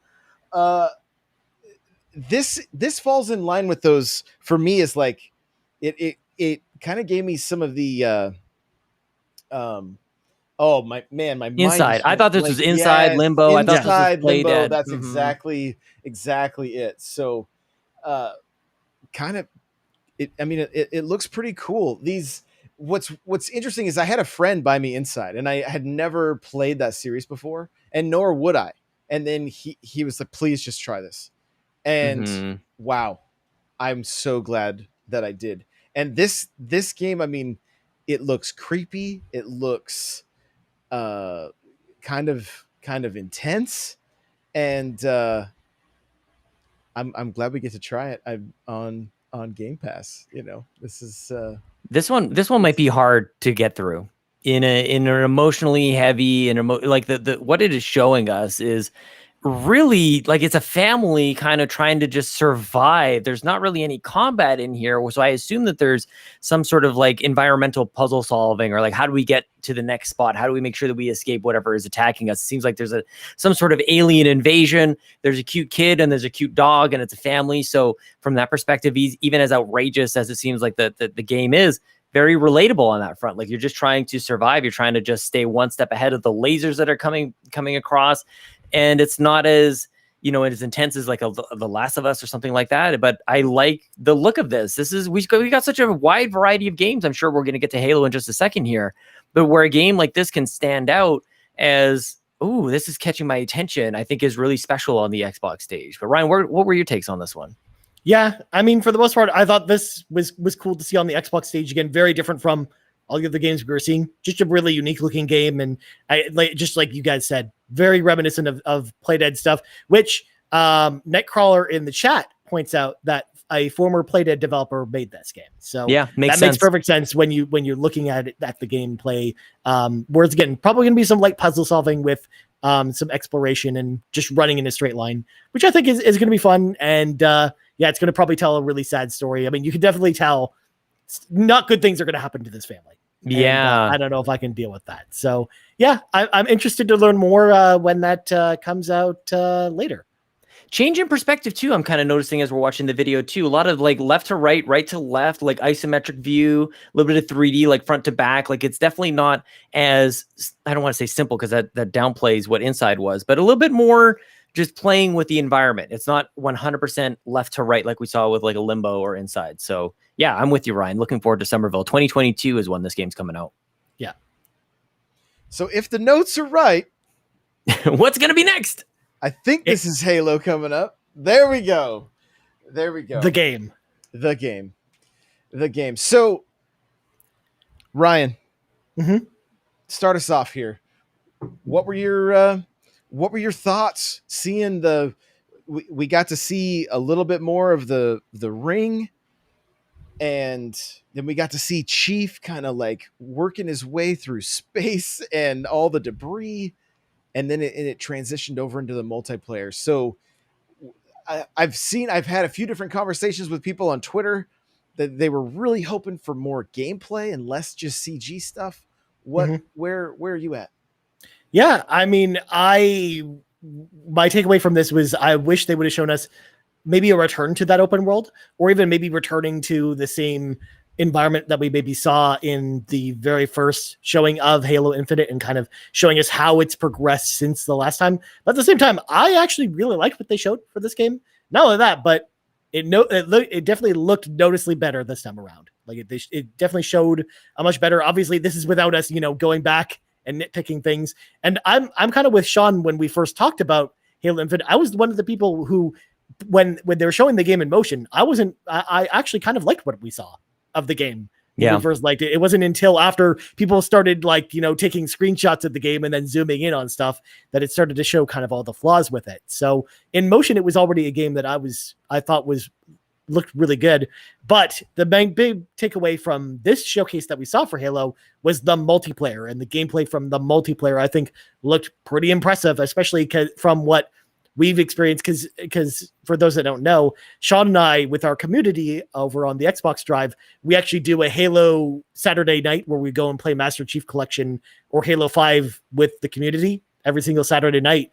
this falls in line with those. For me, is like it kind of gave me some of the oh my Inside. I thought this was Inside, yes, Limbo. I thought this was Limbo. Playdead. That's exactly it. So kind of it looks pretty cool. What's interesting is I had a friend buy me Inside, and I had never played that series before, and nor would I. And then he was like, please just try this. And wow, I'm so glad that I did. And this game, I mean, it looks creepy. It looks kind of intense, and I'm glad we get to try it. I'm on Game Pass. You know, this is this one might be hard to get through in an emotionally heavy and like the what it is showing us is really like it's a family kind of trying to just survive. There's not really any combat in here, so I assume that there's some sort of like environmental puzzle solving, or like how do we get to the next spot? How do we make sure that we escape whatever is attacking us? It seems like there's some sort of alien invasion. There's a cute kid and there's a cute dog, and it's a family. So from that perspective, even as outrageous as it seems like the game is, very relatable on that front. Like you're just trying to survive. You're trying to just stay one step ahead of the lasers that are coming across. And it's not as, you know, as intense as like The Last of Us or something like that. But I like the look of this. We got such a wide variety of games. I'm sure we're going to get to Halo in just a second here. But where a game like this can stand out as, ooh, this is catching my attention, I think is really special on the Xbox stage. But Ryan, what were your takes on this one? Yeah, I mean, for the most part, I thought this was cool to see on the Xbox stage again. Very different from all the other games we were seeing. Just a really unique looking game, and just like you guys said, very reminiscent of Playdead stuff. Which Nightcrawler in the chat points out that a former Playdead developer made this game. So yeah, makes perfect sense when you're looking at it at the gameplay. Where it's again probably going to be some light puzzle solving with some exploration and just running in a straight line, which I think is going to be fun. And yeah, it's going to probably tell a really sad story. I mean, you can definitely tell not good things are going to happen to this family. Yeah. And, I don't know if I can deal with that. So yeah, I'm interested to learn more when that comes out later. Change in perspective too. I'm kind of noticing as we're watching the video too, a lot of like left to right, right to left, like isometric view, a little bit of 3D, like front to back. Like it's definitely not as, I don't want to say simple because that downplays what Inside was, but a little bit more just playing with the environment. It's not 100% left to right like we saw with like a Limbo or Inside. So yeah, I'm with you, Ryan. Looking forward to Somerville. 2022 is when this game's coming out. Yeah. So if the notes are right, what's going to be next? I think this is Halo coming up. There we go. The game. So, Ryan, mm-hmm. Start us off here. What were your thoughts seeing we got to see a little bit more of the ring, and then we got to see Chief kind of like working his way through space and all the debris, and then it transitioned over into the multiplayer. So I've had a few different conversations with people on Twitter that they were really hoping for more gameplay and less just CG stuff. Where are you at? Yeah, I mean, my takeaway from this was I wish they would have shown us maybe a return to that open world, or even maybe returning to the same environment that we maybe saw in the very first showing of Halo Infinite, and kind of showing us how it's progressed since the last time. But at the same time, I actually really liked what they showed for this game. Not only that, but it definitely looked noticeably better this time around. Like it definitely showed a much better. Obviously, this is without us, going back and nitpicking things. And I'm kind of with Sean when we first talked about Halo Infinite. I was one of the people who, when they were showing the game in motion, I actually kind of liked what we saw of the game. Yeah. We first liked it. It wasn't until after people started taking screenshots of the game and then zooming in on stuff that it started to show kind of all the flaws with it. So in motion, it was already a game that I thought looked really good. But the big takeaway from this showcase that we saw for Halo was the multiplayer, and the gameplay from the multiplayer, I think, looked pretty impressive, especially from what we've experienced. Because for those that don't know, Sean and I, with our community over on the Xbox Drive, we actually do a Halo Saturday night where we go and play Master Chief Collection or Halo 5 with the community every single Saturday night.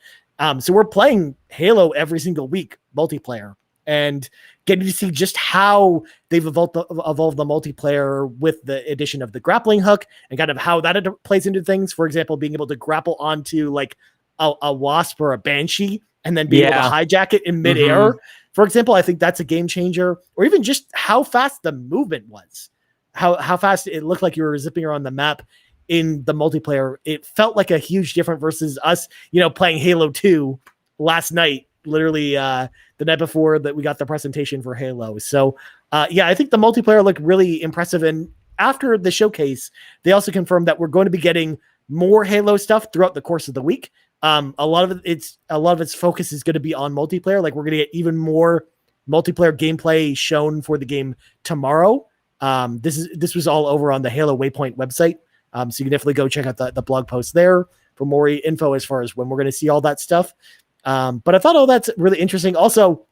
So we're playing Halo every single week, multiplayer, and getting to see just how they've evolved the multiplayer with the addition of the grappling hook, and kind of how that plays into things. For example, being able to grapple onto like a wasp or a banshee and then be able to hijack it in midair. For example, I think that's a game changer. Or even just how fast the movement was, how fast it looked like you were zipping around the map in the multiplayer. It felt like a huge difference versus us, playing Halo 2 last night, literally the night before that we got the presentation for Halo. So I think the multiplayer looked really impressive. And after the showcase, they also confirmed that we're going to be getting more Halo stuff throughout the course of the week. A lot of its focus is going to be on multiplayer. Like, we're going to get even more multiplayer gameplay shown for the game tomorrow. This was all over on the Halo Waypoint website. So you can definitely go check out the blog post there for more info as far as when we're going to see all that stuff. But I thought, that's really interesting. Also,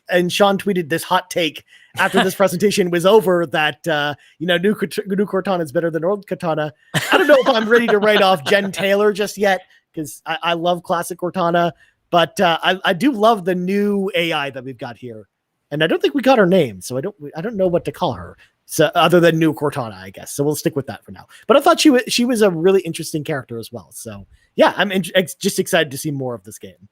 and Sean tweeted this hot take after this presentation was over that, new Cortana is better than old Cortana. I don't know if I'm ready to write off Jen Taylor just yet, because I love classic Cortana, but I do love the new AI that we've got here. And I don't think we got her name, so I don't know what to call her. So other than new Cortana, I guess. So we'll stick with that for now. But I thought she was a really interesting character as well. So yeah, I'm just excited to see more of this game.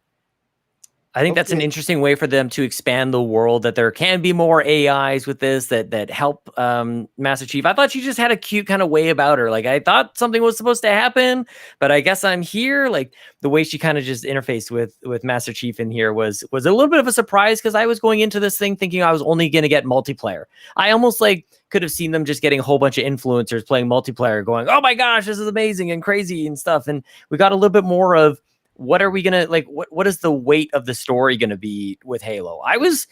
I think that's an interesting way for them to expand the world, that there can be more AIs with this that help Master Chief. I thought she just had a cute kind of way about her. Like, I thought something was supposed to happen, but I guess I'm here. Like, the way she kind of just interfaced with Master Chief in here was a little bit of a surprise, because I was going into this thing thinking I was only going to get multiplayer. I almost could have seen them just getting a whole bunch of influencers playing multiplayer going, oh my gosh, this is amazing and crazy and stuff. And we got a little bit more of, what are we gonna what is the weight of the story gonna be with Halo? I was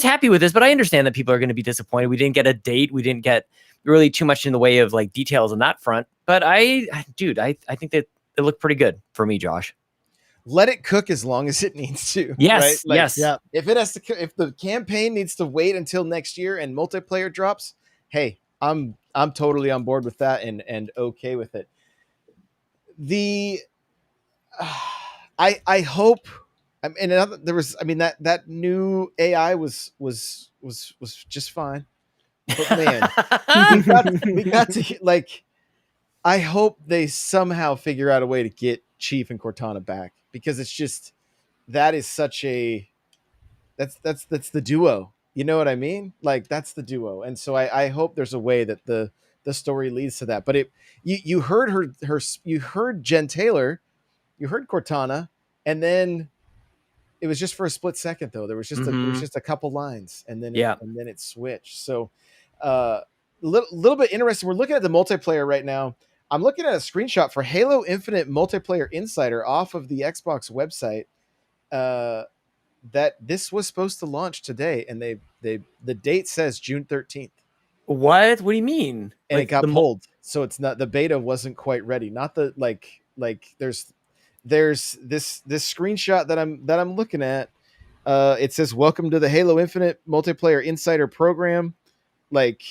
happy with this, but I understand that people are gonna be disappointed. We didn't get a date. We didn't get really too much in the way of details on that front. But I think that it looked pretty good for me, Josh. Let it cook as long as it needs to. Yes, right? yes. Yeah. If the campaign needs to wait until next year and multiplayer drops, hey, I'm totally on board with that and okay with it. I hope. That new AI was just fine. But man, we got to I hope they somehow figure out a way to get Chief and Cortana back, because it's just that is such a that's the duo. You know what I mean? Like that's the duo. And so I hope there's a way that the story leads to that. But you heard her you heard Jen Taylor, you heard Cortana, and then it was just for a split second though. There was just a couple lines, and then it switched. So little bit interesting. We're looking at the multiplayer right now. I'm looking at a screenshot for Halo Infinite Multiplayer Insider off of the Xbox website. That this was supposed to launch today, and the date says June 13th. What do you mean? And it got pulled, so it's not, the beta wasn't quite ready. Not the like there's this screenshot that I'm looking at. It says welcome to the Halo Infinite Multiplayer Insider Program. Like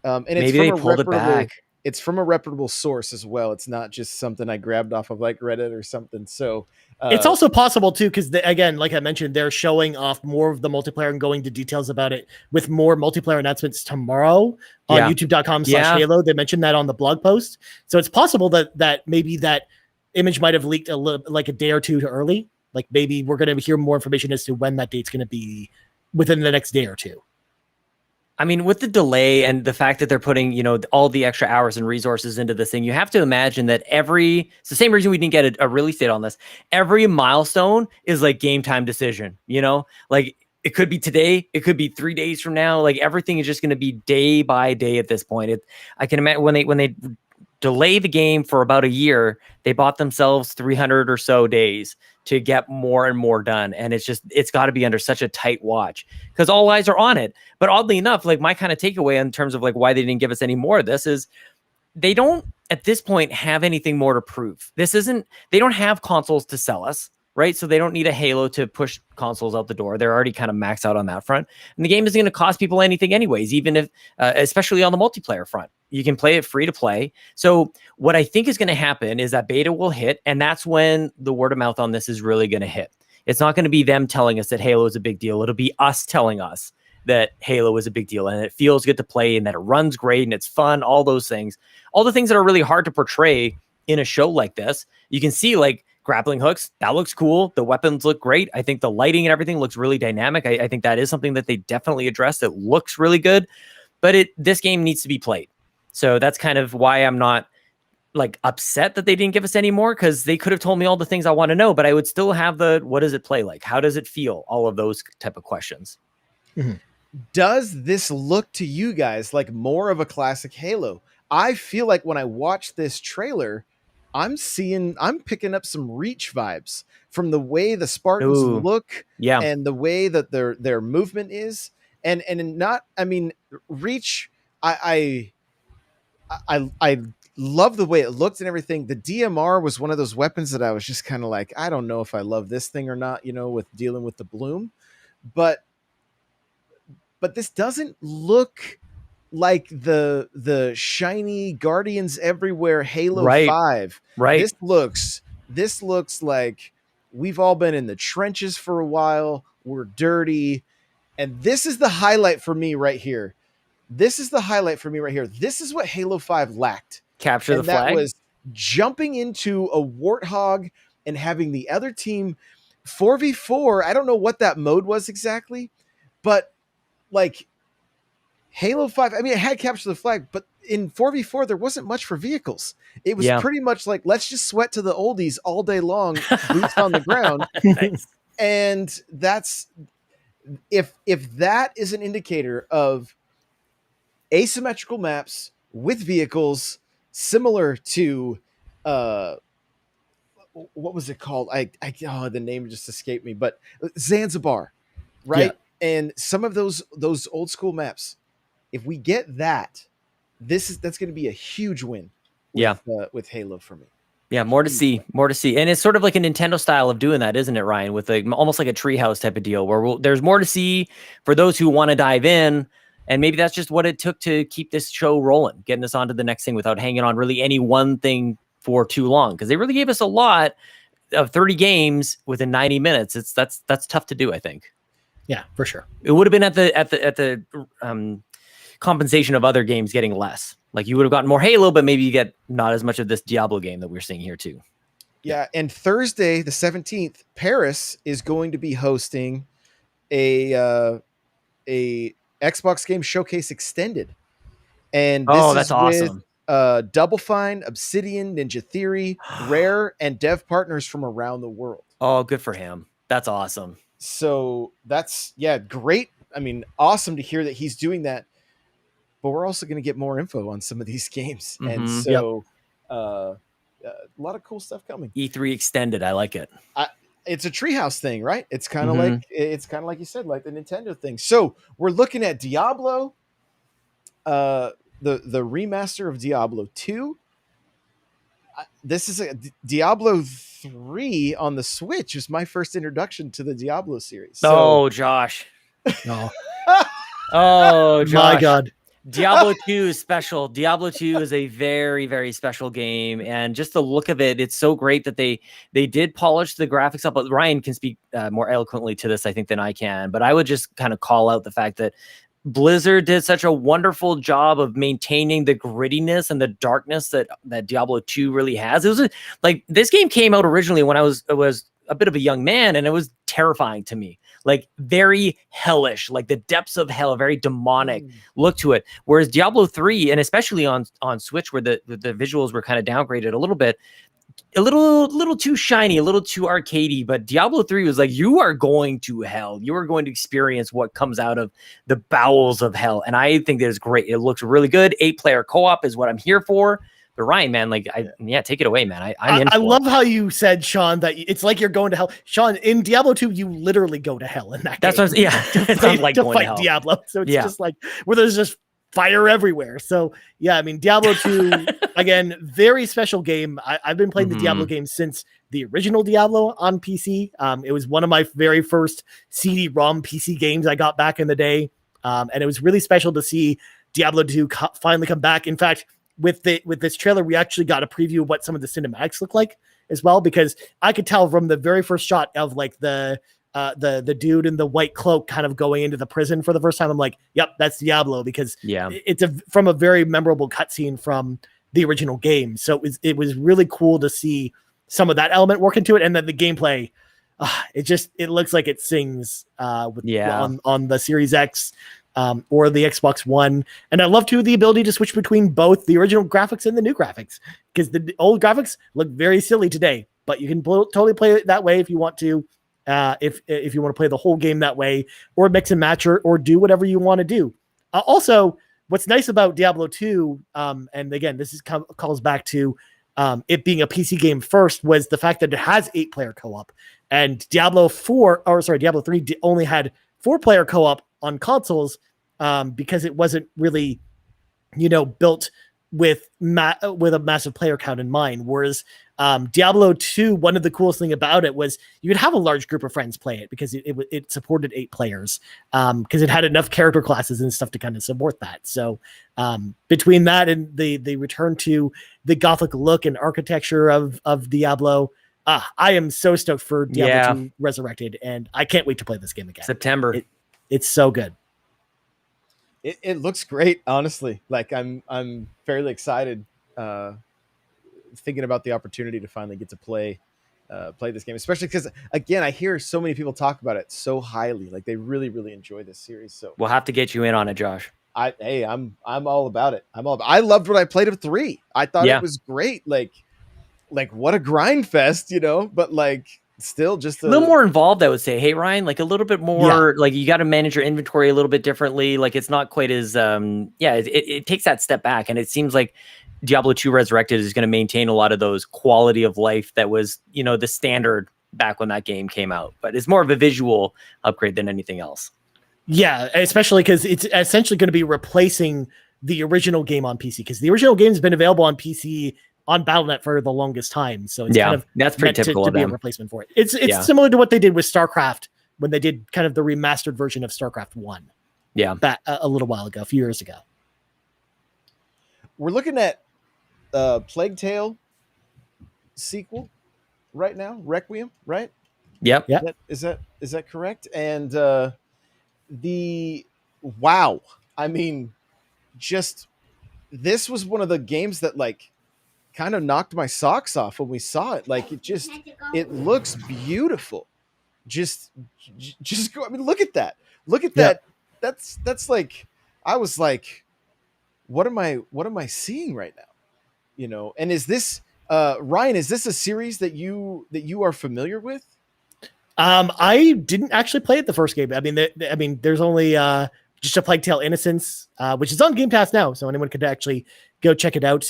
and it's maybe they pulled it back. It's from a reputable source as well. It's not just something I grabbed off of like Reddit or something. So it's also possible too, because again, like I mentioned, they're showing off more of the multiplayer and going to details about it with more multiplayer announcements tomorrow on youtube.com/Halo. They mentioned that on the blog post. So it's possible that maybe that image might have leaked like a day or two too early. Like maybe we're going to hear more information as to when that date's going to be within the next day or two. I mean, with the delay and the fact that they're putting, all the extra hours and resources into this thing, you have to imagine that it's the same reason we didn't get a release date on this. Every milestone is like game time decision, like it could be today, it could be 3 days from now. Like everything is just going to be day by day at this point. I can imagine when they delay the game for about a year, they bought themselves 300 or so days to get more and more done. And it's got to be under such a tight watch because all eyes are on it. But oddly enough, like my kind of takeaway in terms of like why they didn't give us any more of this is they don't at this point have anything more to prove. They don't have consoles to sell us, right? So they don't need a Halo to push consoles out the door. They're already kind of maxed out on that front. And the game isn't going to cost people anything anyways, even if, especially on the multiplayer front. You can play it free to play. So what I think is going to happen is that beta will hit, and that's when the word of mouth on this is really going to hit. It's not going to be them telling us that Halo is a big deal. It'll be us telling us that Halo is a big deal and it feels good to play and that it runs great and it's fun, all those things. All the things that are really hard to portray in a show like this. You can see like grappling hooks, that looks cool. The weapons look great. I think the lighting and everything looks really dynamic. I think that is something that they definitely addressed. It looks really good, but this game needs to be played. So that's kind of why I'm not like upset that they didn't give us any more, because they could have told me all the things I want to know, but I would still have what does it play like? How does it feel? All of those type of questions. Mm-hmm. Does this look to you guys like more of a classic Halo? I feel like when I watch this trailer, I'm picking up some Reach vibes from the way the Spartans look and the way that their movement is. And not, I mean, Reach, I love the way it looked and everything. The DMR was one of those weapons that I was just kind of like, I don't know if I love this thing or not, with dealing with the bloom, but this doesn't look like the shiny Guardians Everywhere Halo 5. Right. This looks like we've all been in the trenches for a while. We're dirty. And this is the highlight for me right here. This is what Halo 5 lacked. Capture the flag. That was jumping into a warthog and having the other team 4v4. I don't know what that mode was exactly, but like Halo 5, I mean, it had capture the flag, but in 4v4, there wasn't much for vehicles. It was pretty much like, let's just sweat to the oldies all day long, boots on the ground. Nice. And that's, if that is an indicator of asymmetrical maps with vehicles similar to, what was it called? The name just escaped me, but Zanzibar, right? Yeah. And some of those old school maps, if we get that, that's going to be a huge win. With Halo for me. Yeah, more to see. And it's sort of like a Nintendo style of doing that, isn't it, Ryan? With almost like a treehouse type of deal where there's more to see for those who want to dive in. And maybe that's just what it took to keep this show rolling, getting us onto the next thing without hanging on really any one thing for too long. Because they really gave us a lot of 30 games within 90 minutes. That's tough to do, I think. Yeah, for sure. It would have been at the compensation of other games getting less. Like you would have gotten more Halo, but maybe you get not as much of this Diablo game that we're seeing here too. Yeah, and Thursday the 17th, Paris is going to be hosting a Xbox Game Showcase Extended, and this Oh, that's is with awesome. Double Fine, Obsidian, Ninja Theory, Rare, and dev partners from around the world. Oh, good for him. That's awesome. So that's great. I mean, awesome to hear that he's doing that. But we're also going to get more info on some of these games, and so a lot of cool stuff coming. E3 extended, I like it. It's a treehouse thing, right? It's kind of like you said, like the Nintendo thing. So we're looking at Diablo, the remaster of Diablo 2. This is a Diablo 3 on the Switch. Is my first introduction to the Diablo series. So, Josh. No. Oh, Josh. My God. Diablo 2 is special. Diablo 2 is a very, very special game, and just the look of it, it's so great that they did polish the graphics up. But Ryan can speak more eloquently to this, I think, than I can. But I would just kind of call out the fact that Blizzard did such a wonderful job of maintaining the grittiness and the darkness that Diablo 2 really has. It was like this game came out originally when I was a bit of a young man, and it was terrifying to me. Like very hellish, like the depths of hell, a very demonic look to it. Whereas Diablo 3, and especially on Switch, where the visuals were kind of downgraded a little bit, a little too shiny, a little too arcadey. But Diablo 3 was like, you are going to hell. You are going to experience what comes out of the bowels of hell. And I think that is great. It looks really good. 8-player co-op is what I'm here for. But Ryan, man, like, take it away, man. I love how you said, Sean, that it's like you're going to hell. Sean, in Diablo 2, you literally go to hell in that game. That's what to fight Diablo. So it's just like where there's just fire everywhere. So yeah, I mean, Diablo 2, again, very special game. I've been playing the Diablo game since the original Diablo on PC. It was one of my very first CD-ROM PC games I got back in the day. And it was really special to see Diablo 2 finally come back. In fact, with this trailer, we actually got a preview of what some of the cinematics look like as well, because I could tell from the very first shot of like the dude in the white cloak kind of going into the prison for the first time. I'm like, yep, that's Diablo, because it's from a very memorable cutscene from the original game. So it was really cool to see some of that element work into it, and then the gameplay. It looks like it sings on the Series X. Or the Xbox One. And I love too the ability to switch between both the original graphics and the new graphics, because the old graphics look very silly today, but you can totally play it that way if you want to. If you want to play the whole game that way, or mix and match, or do whatever you want to do. Also, what's nice about Diablo 2, and again, this calls back to it being a PC game first, was the fact that it has 8-player co-op, and Diablo 3 only had 4-player co-op on consoles, because it wasn't really, built with a massive player count in mind. Whereas Diablo 2, one of the coolest thing about it was you could have a large group of friends play it, because it supported 8 players, because it had enough character classes and stuff to kind of support that. So between that and the return to the Gothic look and architecture of Diablo, I am so stoked for Diablo 2 Resurrected, and I can't wait to play this game again. September. It's so good. It looks great, honestly. Like I'm fairly excited, thinking about the opportunity to finally get to play this game, especially because, again, I hear so many people talk about it so highly. Like they really, really enjoy this series. So we'll have to get you in on it, Josh. I'm all about it. I loved what I played of 3. I thought it was great. Like what a grind fest, but like still just a little more involved, I would say. Hey, Ryan, like a little bit more, like you got to manage your inventory a little bit differently. Like it's not quite as, it takes that step back. And it seems like Diablo 2 Resurrected is going to maintain a lot of those quality of life that was, the standard back when that game came out. But it's more of a visual upgrade than anything else. Yeah, especially because it's essentially going to be replacing the original game on PC, because the original game has been available on PC on Battle.net for the longest time. So it's kind of that's pretty typical to be a replacement for it. It's similar to what they did with StarCraft when they did kind of the remastered version of StarCraft 1. Yeah. Back a little while ago, a few years ago. We're looking at Plague Tale sequel right now, Requiem, right? Yep. Yeah. Is that correct? And I mean, just this was one of the games that like kind of knocked my socks off when we saw it. Like it looks beautiful. Just go. I mean, look at that. Look at that. That's like, I was like, what am I seeing right now? You know, and is this Ryan, is this a series that you are familiar with? I didn't actually play it the first game. I mean, there's only just a Plague Tale Innocence, which is on Game Pass now, so anyone could actually go check it out.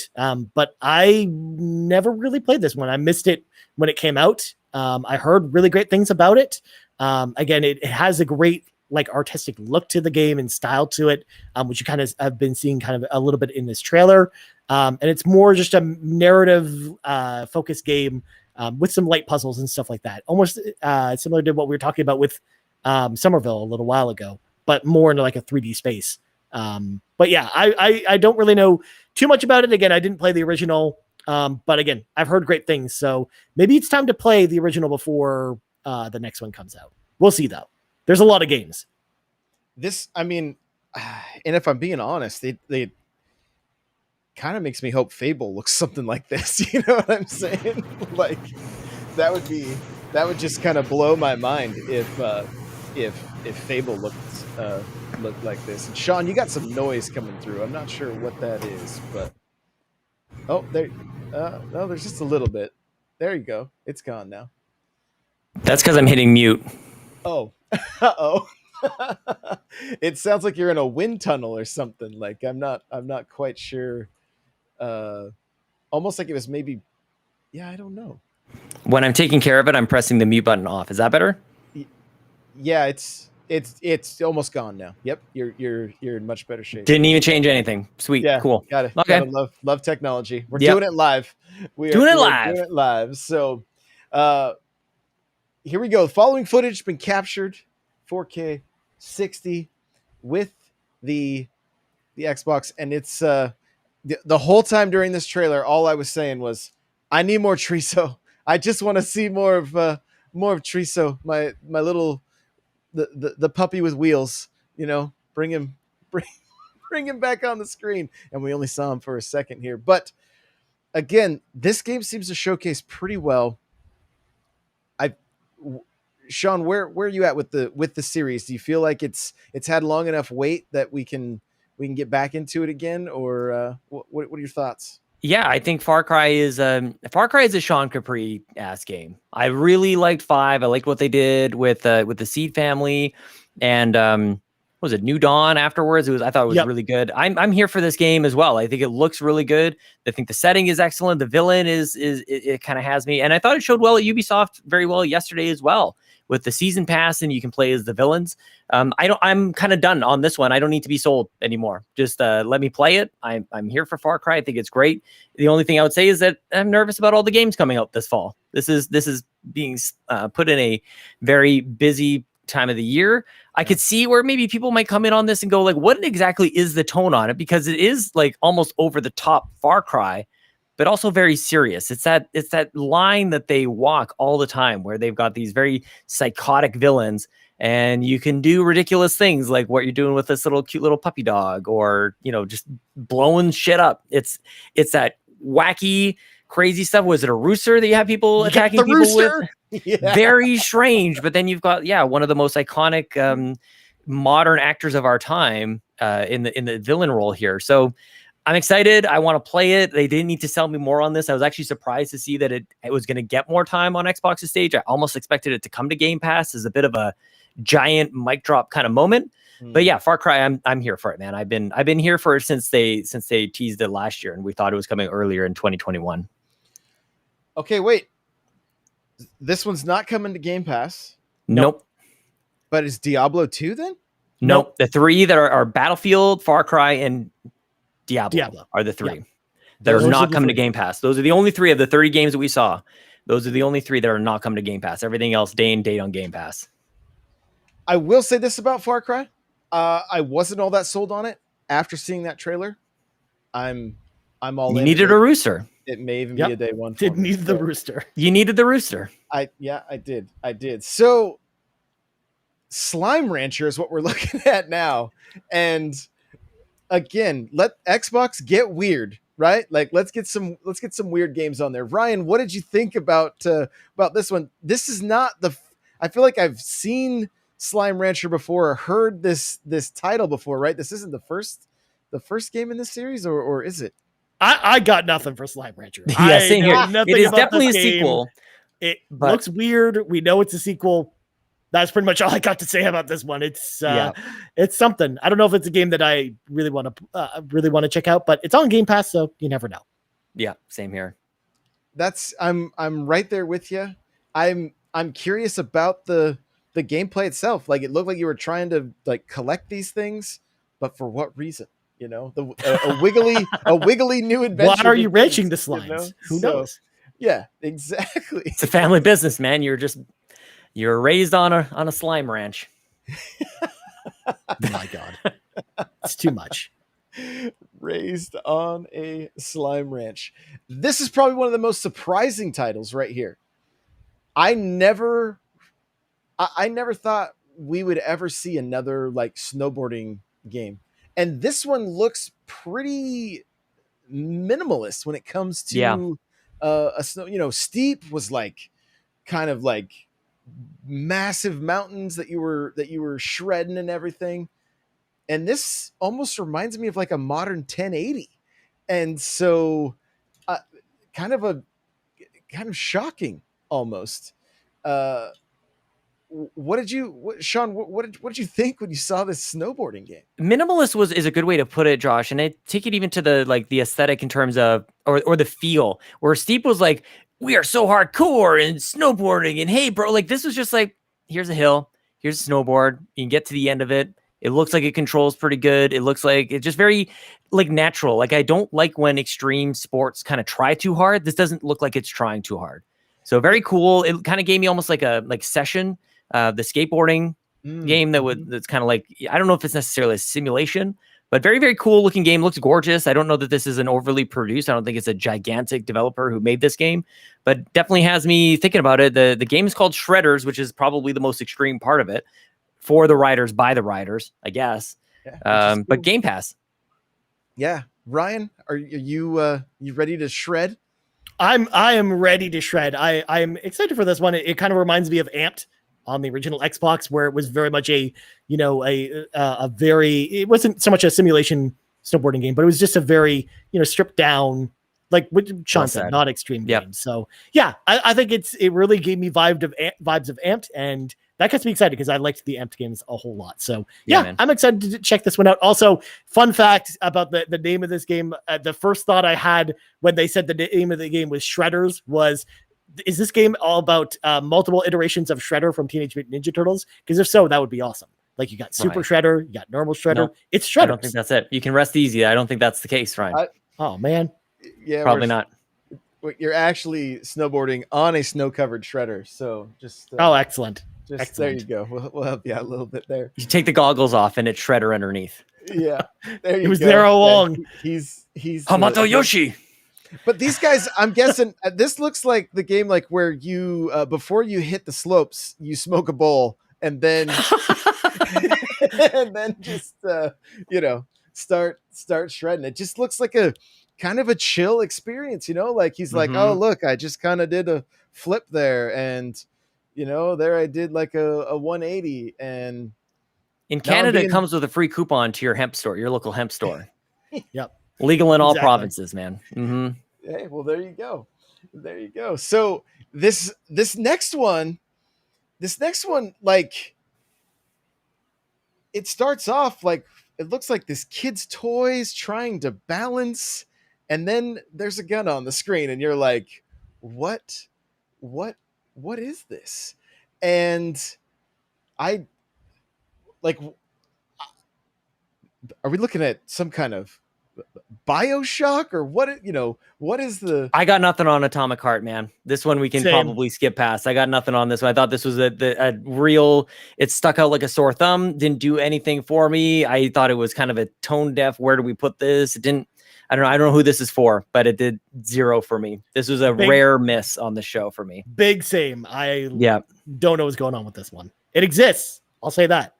But I never really played this one. I missed it when it came out. I heard really great things about it. Again, it has a great like artistic look to the game and style to it, which you kind of have been seeing kind of a little bit in this trailer. And it's more just a narrative focused game with some light puzzles and stuff like that. Almost similar to what we were talking about with Somerville a little while ago, but more into like a 3D space. But yeah, I don't really know too much about it. Again, I didn't play the original, but again, I've heard great things. So maybe it's time to play the original before the next one comes out. We'll see though. There's a lot of games. This, I mean, and if I'm being honest, they kind of makes me hope Fable looks something like this. You know what I'm saying? Like that would just kind of blow my mind if Fable looked like this. And Sean, you got some noise coming through. I'm not sure what that is, but oh, there, no, there's just a little bit. There you go. It's gone now. That's because I'm hitting mute. Oh, uh-oh. It sounds like you're in a wind tunnel or something. Like I'm not quite sure. Almost like it was maybe, yeah, I don't know. When I'm taking care of it, I'm pressing the mute button off. Is that better? Yeah, it's almost gone now. Yep, you're in much better shape. Didn't even change anything. Sweet, yeah, cool. Got it. Okay. Gotta love technology. We're doing it live. We're doing doing it live. So, here we go. The following footage has been captured 4K 60 with the Xbox, and it's the whole time during this trailer, all I was saying was, I need more Triso. I just want to see more of Triso, my little the puppy with wheels. You know, bring him back on the screen. And we only saw him for a second here, but again, this game seems to showcase pretty well. Sean, where are you at with the series? Do you feel like it's had long enough wait that we can get back into it again, or what are your thoughts? Yeah, I think Far Cry is a Sean Capri ass game. I really liked 5. I liked what they did with the Seed family, and what was it, New Dawn afterwards? I thought it was really good. I'm here for this game as well. I think it looks really good. I think the setting is excellent. The villain is it kind of has me, and I thought it showed well at Ubisoft very well yesterday as well, with the season pass, and you can play as the villains. I'm kind of done on this one. I don't need to be sold anymore. Just let me play it. I'm here for Far Cry. I think it's great. The only thing I would say is that I'm nervous about all the games coming out this fall. This is being put in a very busy time of the year. I could see where maybe people might come in on this and go like, what exactly is the tone on it? Because it is like almost over the top Far Cry, but also very serious. It's that line that they walk all the time where they've got these very psychotic villains, and you can do ridiculous things like what you're doing with this cute little puppy dog, or, you know, just blowing shit up. It's that wacky, crazy stuff. Was it a rooster that you have people attacking people rooster with? Yeah. Very strange. But then you've got, one of the most iconic modern actors of our time in the villain role here. So I'm excited. I want to play it. They didn't need to sell me more on this. I was actually surprised to see that it was going to get more time on Xbox's stage. I almost expected it to come to Game Pass as a bit of a giant mic drop kind of moment. But yeah, Far Cry, I'm here for it, man. I've been here for it since they teased it last year, and we thought it was coming earlier in 2021. Okay, wait. This one's not coming to Game Pass. Nope. But is Diablo 2 then? Nope. The 3 that are Battlefield, Far Cry, and Diablo are the 3 that are not coming to Game Pass. Those are the only 3 of the 30 games that we saw. Those are the only 3 that are not coming to Game Pass. Everything else day and date on Game Pass. I will say this about Far Cry. I wasn't all that sold on it after seing that trailer. I'm all in. You needed a rooster. It may even be a day one. Did need the rooster. You needed the rooster. I did. So Slime Rancher is what we're looking at now. And again, let Xbox get weird right? Like let's get some weird games on there. Ryan, what did you think about this one? This is not I feel like I've seen Slime Rancher before or heard this title before, right? This isn't the first game in this series, or is it? I got nothing for Slime Rancher. Yeah, same here. Nothing It is about definitely a this game. sequel. It looks weird. We know it's a sequel. That's pretty much all I got to say about this one. It's it's something. I don't know if it's a game that I really want to check out, but it's on Game Pass, so you never know. Yeah, same here. I'm right there with you. I'm curious about the gameplay itself. Like it looked like you were trying to like collect these things, but for what reason? You know, a wiggly new adventure. Why are you ranching the slimes? You know? Who knows? Yeah, exactly. It's a family business, man. You're raised on a slime ranch. My God, it's too much. Raised on a slime ranch. This is probably one of the most surprising titles right here. I never thought we would ever see another like snowboarding game. And this one looks pretty minimalist when it comes to a snow, Steep was like kind of like massive mountains that you were shredding and everything. And this almost reminds me of like a modern 1080. And so kind of shocking almost. Sean, what did you think when you saw this snowboarding game? Minimalist is a good way to put it, Josh. And I take it even to the aesthetic in terms of, or the feel, where Steep was like, we are so hardcore and snowboarding and hey, bro, like this was just like, here's a hill, here's a snowboard. You can get to the end of it. It looks like it controls pretty good. It looks like it's just very like natural. Like I don't like when extreme sports kind of try too hard. This doesn't look like it's trying too hard. So very cool. It kind of gave me almost like a Session, the skateboarding game that's kind of like, I don't know if it's necessarily a simulation, but very, very cool looking game. Looks gorgeous. I don't know that this is an overly produced. I don't think it's a gigantic developer who made this game, but definitely has me thinking about it. The game is called Shredders, which is probably the most extreme part of it, for the riders, by the riders, I guess. Yeah, cool. But Game Pass. Yeah. Ryan, are you ready to shred? I am ready to shred. I'm excited for this one. It kind of reminds me of Amped on the original Xbox, where it was very much a very, it wasn't so much a simulation snowboarding game, but it was just a very, stripped down, like what Sean said, not extreme games. So yeah, I think it really gave me vibes of Amped, and that gets me excited because I liked the Amped games a whole lot. So yeah, I'm excited to check this one out. Also, fun fact about the name of this game. The first thought I had when they said the name of the game was Shredders was, is this game all about multiple iterations of Shredder from Teenage Mutant Ninja Turtles? Because if so, that would be awesome. Like you got Super Shredder, you got normal Shredder. No, it's Shredders. I don't think that's it. You can rest easy. I don't think that's the case, Ryan. Oh man. Yeah, probably not. You're actually snowboarding on a snow-covered Shredder. So just excellent. Excellent. There you go. We'll help you out a little bit there. You take the goggles off and it's Shredder underneath. Yeah, there you go. He was there all along. He's Hamato Yoshi. But these guys, I'm guessing this looks like the game like where you before you hit the slopes, you smoke a bowl and then and then just start shredding. It just looks like a kind of a chill experience, like he's like, oh look, I just kind of did a flip there, and there I did like a 180. And in Canada, it comes with a free coupon to your hemp store, your local hemp store. Yep. Legal in all provinces, man. Mm-hmm. Hey, well, there you go. So this next one, like it starts off like it looks like this kid's toys trying to balance, and then there's a gun on the screen, and you're like, what is this? And I like, are we looking at some kind of BioShock or what? What is the? I got nothing on Atomic Heart, man. This one we can probably skip past. I got nothing on this one. I thought this was a real. It stuck out like a sore thumb. Didn't do anything for me. I thought it was kind of a tone deaf. Where do we put this? It didn't. I don't know who this is for, but it did 0 for me. This was a rare miss on the show for me. Big same. I don't know what's going on with this one. It exists. I'll say that.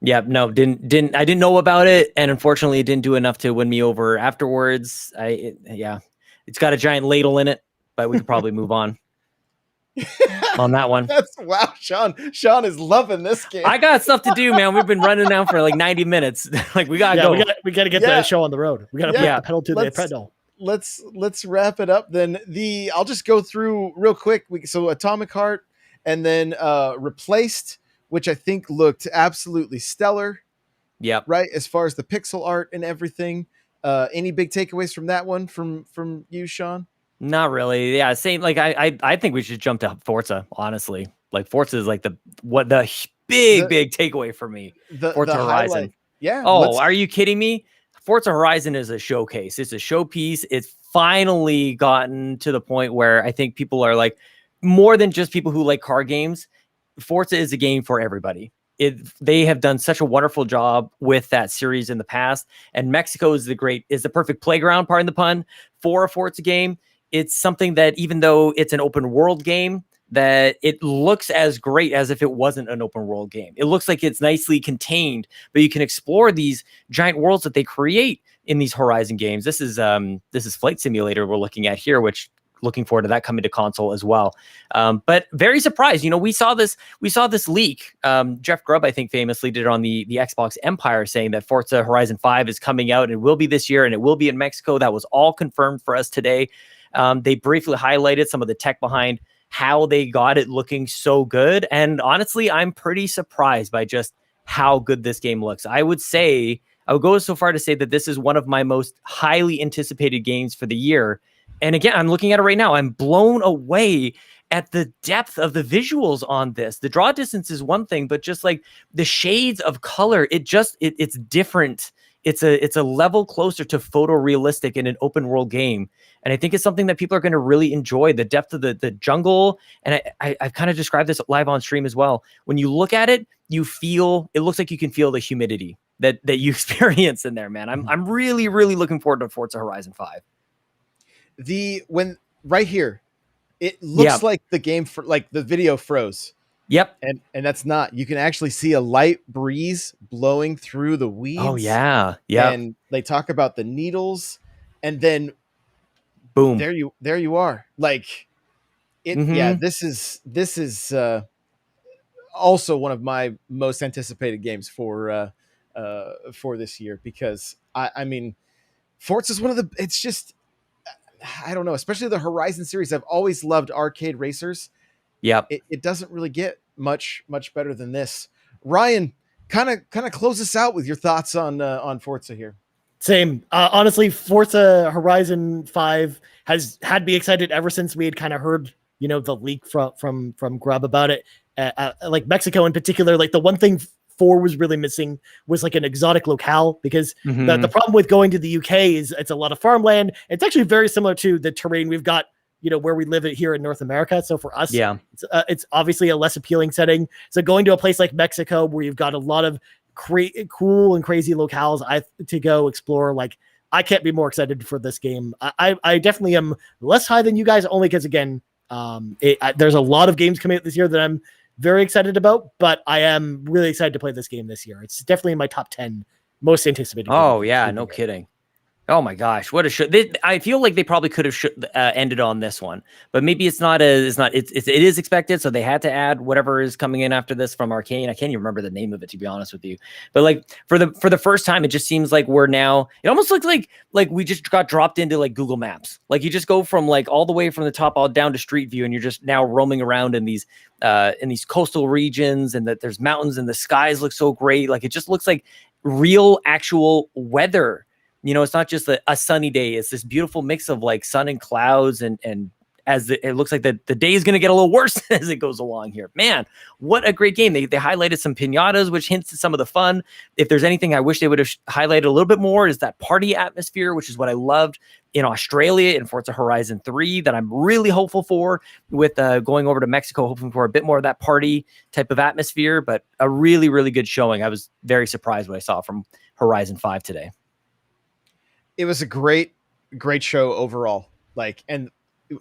Yeah, no, I didn't know about it, and unfortunately, it didn't do enough to win me over afterwards. It's got a giant ladle in it, but we could probably move on that one. Wow, Sean is loving this game. I got stuff to do, man. We've been running now for like 90 minutes. Like we gotta go. We gotta get the show on the road. We gotta put the pedal to the pedal. Let's wrap it up then. I'll just go through real quick. So Atomic Heart, and then Replaced, which I think looked absolutely stellar. Yep. Right, as far as the pixel art and everything. Any big takeaways from that one from you, Sean? Not really. Yeah, same. Like I think we should jump to Forza. Honestly, like Forza is like the big takeaway for me. Forza Horizon. Highlight. Yeah. Oh, are you kidding me? Forza Horizon is a showcase. It's a showpiece. It's finally gotten to the point where I think people are like, more than just people who like car games, Forza is a game for everybody. They have done such a wonderful job with that series in the past, and Mexico is the perfect playground, pardon the pun, for a Forza game. It's something that, even though it's an open world game, that it looks as great as if it wasn't an open world game. It looks like it's nicely contained, but you can explore these giant worlds that they create in these Horizon games. This is Flight Simulator we're looking at here, which looking forward to that coming to console as well. But very surprised. We saw this leak. Jeff Grubb, I think, famously did it on the Xbox Empire, saying that Forza Horizon 5 is coming out and it will be this year and it will be in Mexico. That was all confirmed for us today. They briefly highlighted some of the tech behind how they got it looking so good. And honestly, I'm pretty surprised by just how good this game looks. I would go so far to say that this is one of my most highly anticipated games for the year. And again, I'm looking at it right now. I'm blown away at the depth of the visuals on this. The draw distance is one thing, but just like the shades of color, it's different. It's a level closer to photorealistic in an open world game. And I think it's something that people are going to really enjoy, the depth of the jungle. And I've kind of described this live on stream as well. When you look at it, it looks like you can feel the humidity that you experience in there, man. I'm really, really looking forward to Forza Horizon 5. Right here, it looks like the game the video froze. Yep. And that's not. You can actually see a light breeze blowing through the weeds. Oh yeah. Yeah. And they talk about the needles, and then boom. There you are. Like it. Mm-hmm. Yeah. This is also one of my most anticipated games for this year, because I mean, Forza is one of the. It's just, I don't know, especially the Horizon series. I've always loved arcade racers. Yep. It doesn't really get much better than this. Ryan, kind of close us out with your thoughts on Forza here. Same. Honestly, Forza Horizon 5 has had me excited ever since we had kind of heard, the leak from Grubb about it. Like Mexico in particular, like the one thing 4 was really missing was like an exotic locale, because the problem with going to the UK is it's a lot of farmland. It's actually very similar to the terrain we've got, where we live here in North America. So for us, it's obviously a less appealing setting. So going to a place like Mexico, where you've got a lot of cool and crazy locales to go explore, like I can't be more excited for this game. I definitely am less high than you guys, only because again, there's a lot of games coming out this year that I'm very excited about, but I am really excited to play this game this year. It's definitely in my top 10 most anticipated. Oh yeah, no kidding. Oh my gosh, what a show! I feel like they probably could have ended on this one, but maybe it is expected, so they had to add whatever is coming in after this from Arcane. I can't even remember the name of it, to be honest with you. But like for the first time, it just seems like we're now. It almost looks like we just got dropped into like Google Maps. Like you just go from like all the way from the top all down to Street View, and you're just now roaming around in these coastal regions, and that there's mountains, and the skies look so great. Like it just looks like real, actual weather. It's not just a sunny day. It's this beautiful mix of like sun and clouds, and it looks like the day is going to get a little worse as it goes along here. Man, what a great game. They highlighted some piñatas, which hints at some of the fun. If there's anything I wish they would have highlighted a little bit more, is that party atmosphere, which is what I loved in Australia in Forza Horizon 3, that I'm really hopeful for with going over to Mexico, hoping for a bit more of that party type of atmosphere. But a really, really good showing. I was very surprised what I saw from Horizon 5 today. It was a great show overall. Like, and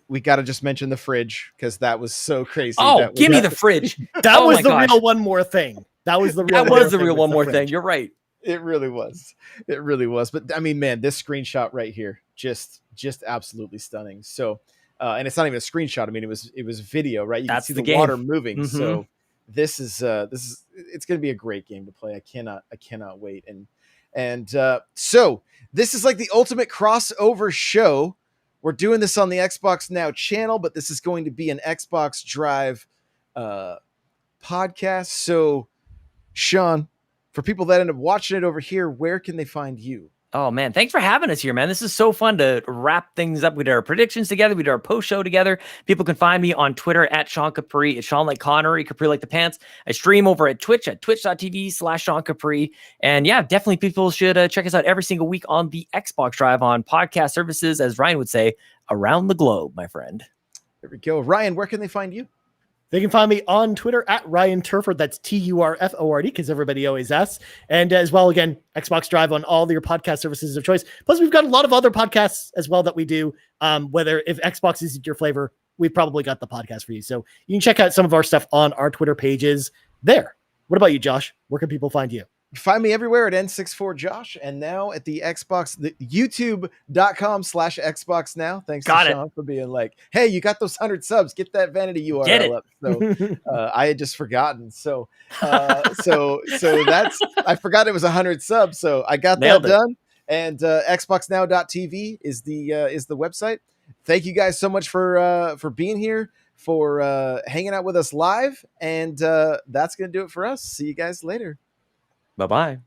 we got to just mention the fridge, because that was so crazy. Oh, give me the fridge. That was the real one more thing. That was the real. That was the real thing, one the more fringe. thing. You're right. It really was. It really was. But I mean, man, this screenshot right here, just absolutely stunning. So, and it's not even a screenshot. I mean, it was video, right? You That's can see the the game. water moving. Mhm. So this is it's going to be a great game to play. I cannot wait. And so this is like the ultimate crossover show. We're doing this on the Xbox Now channel, but this is going to be an Xbox Drive podcast. So, Sean, for people that end up watching it over here, where can they find you? Oh man, thanks for having us here, man. This is so fun to wrap things up. We did our predictions together. We did our post show together. People can find me on Twitter at Sean Capri. It's Sean like Connery, Capri like the pants. I stream over at Twitch at twitch.tv/Sean Capri. And yeah, definitely people should check us out every single week on the Xbox Drive on podcast services, as Ryan would say, around the globe, my friend. There we go. Ryan, where can they find you? They can find me on Twitter at Ryan Turford. That's TURFORD, because everybody always asks. And as well, again, Xbox Drive on all your podcast services of choice. Plus, we've got a lot of other podcasts as well that we do. Whether if Xbox isn't your flavor, we've probably got the podcast for you. So you can check out some of our stuff on our Twitter pages there. What about you, Josh? Where can people find you? Find me everywhere at N64Josh, and now at the Xbox, the youtube.com/Xbox Now. Thanks Got to it. Sean for being like, hey, you got those 100 subs, get that vanity URL Get it. up. So I had just forgotten. So that's, I forgot it was 100 subs. So I got Nailed that it. done. And xboxnow.tv is the website. Thank you guys so much for being here, for hanging out with us live. And that's going to do it for us. See you guys later. Bye-bye.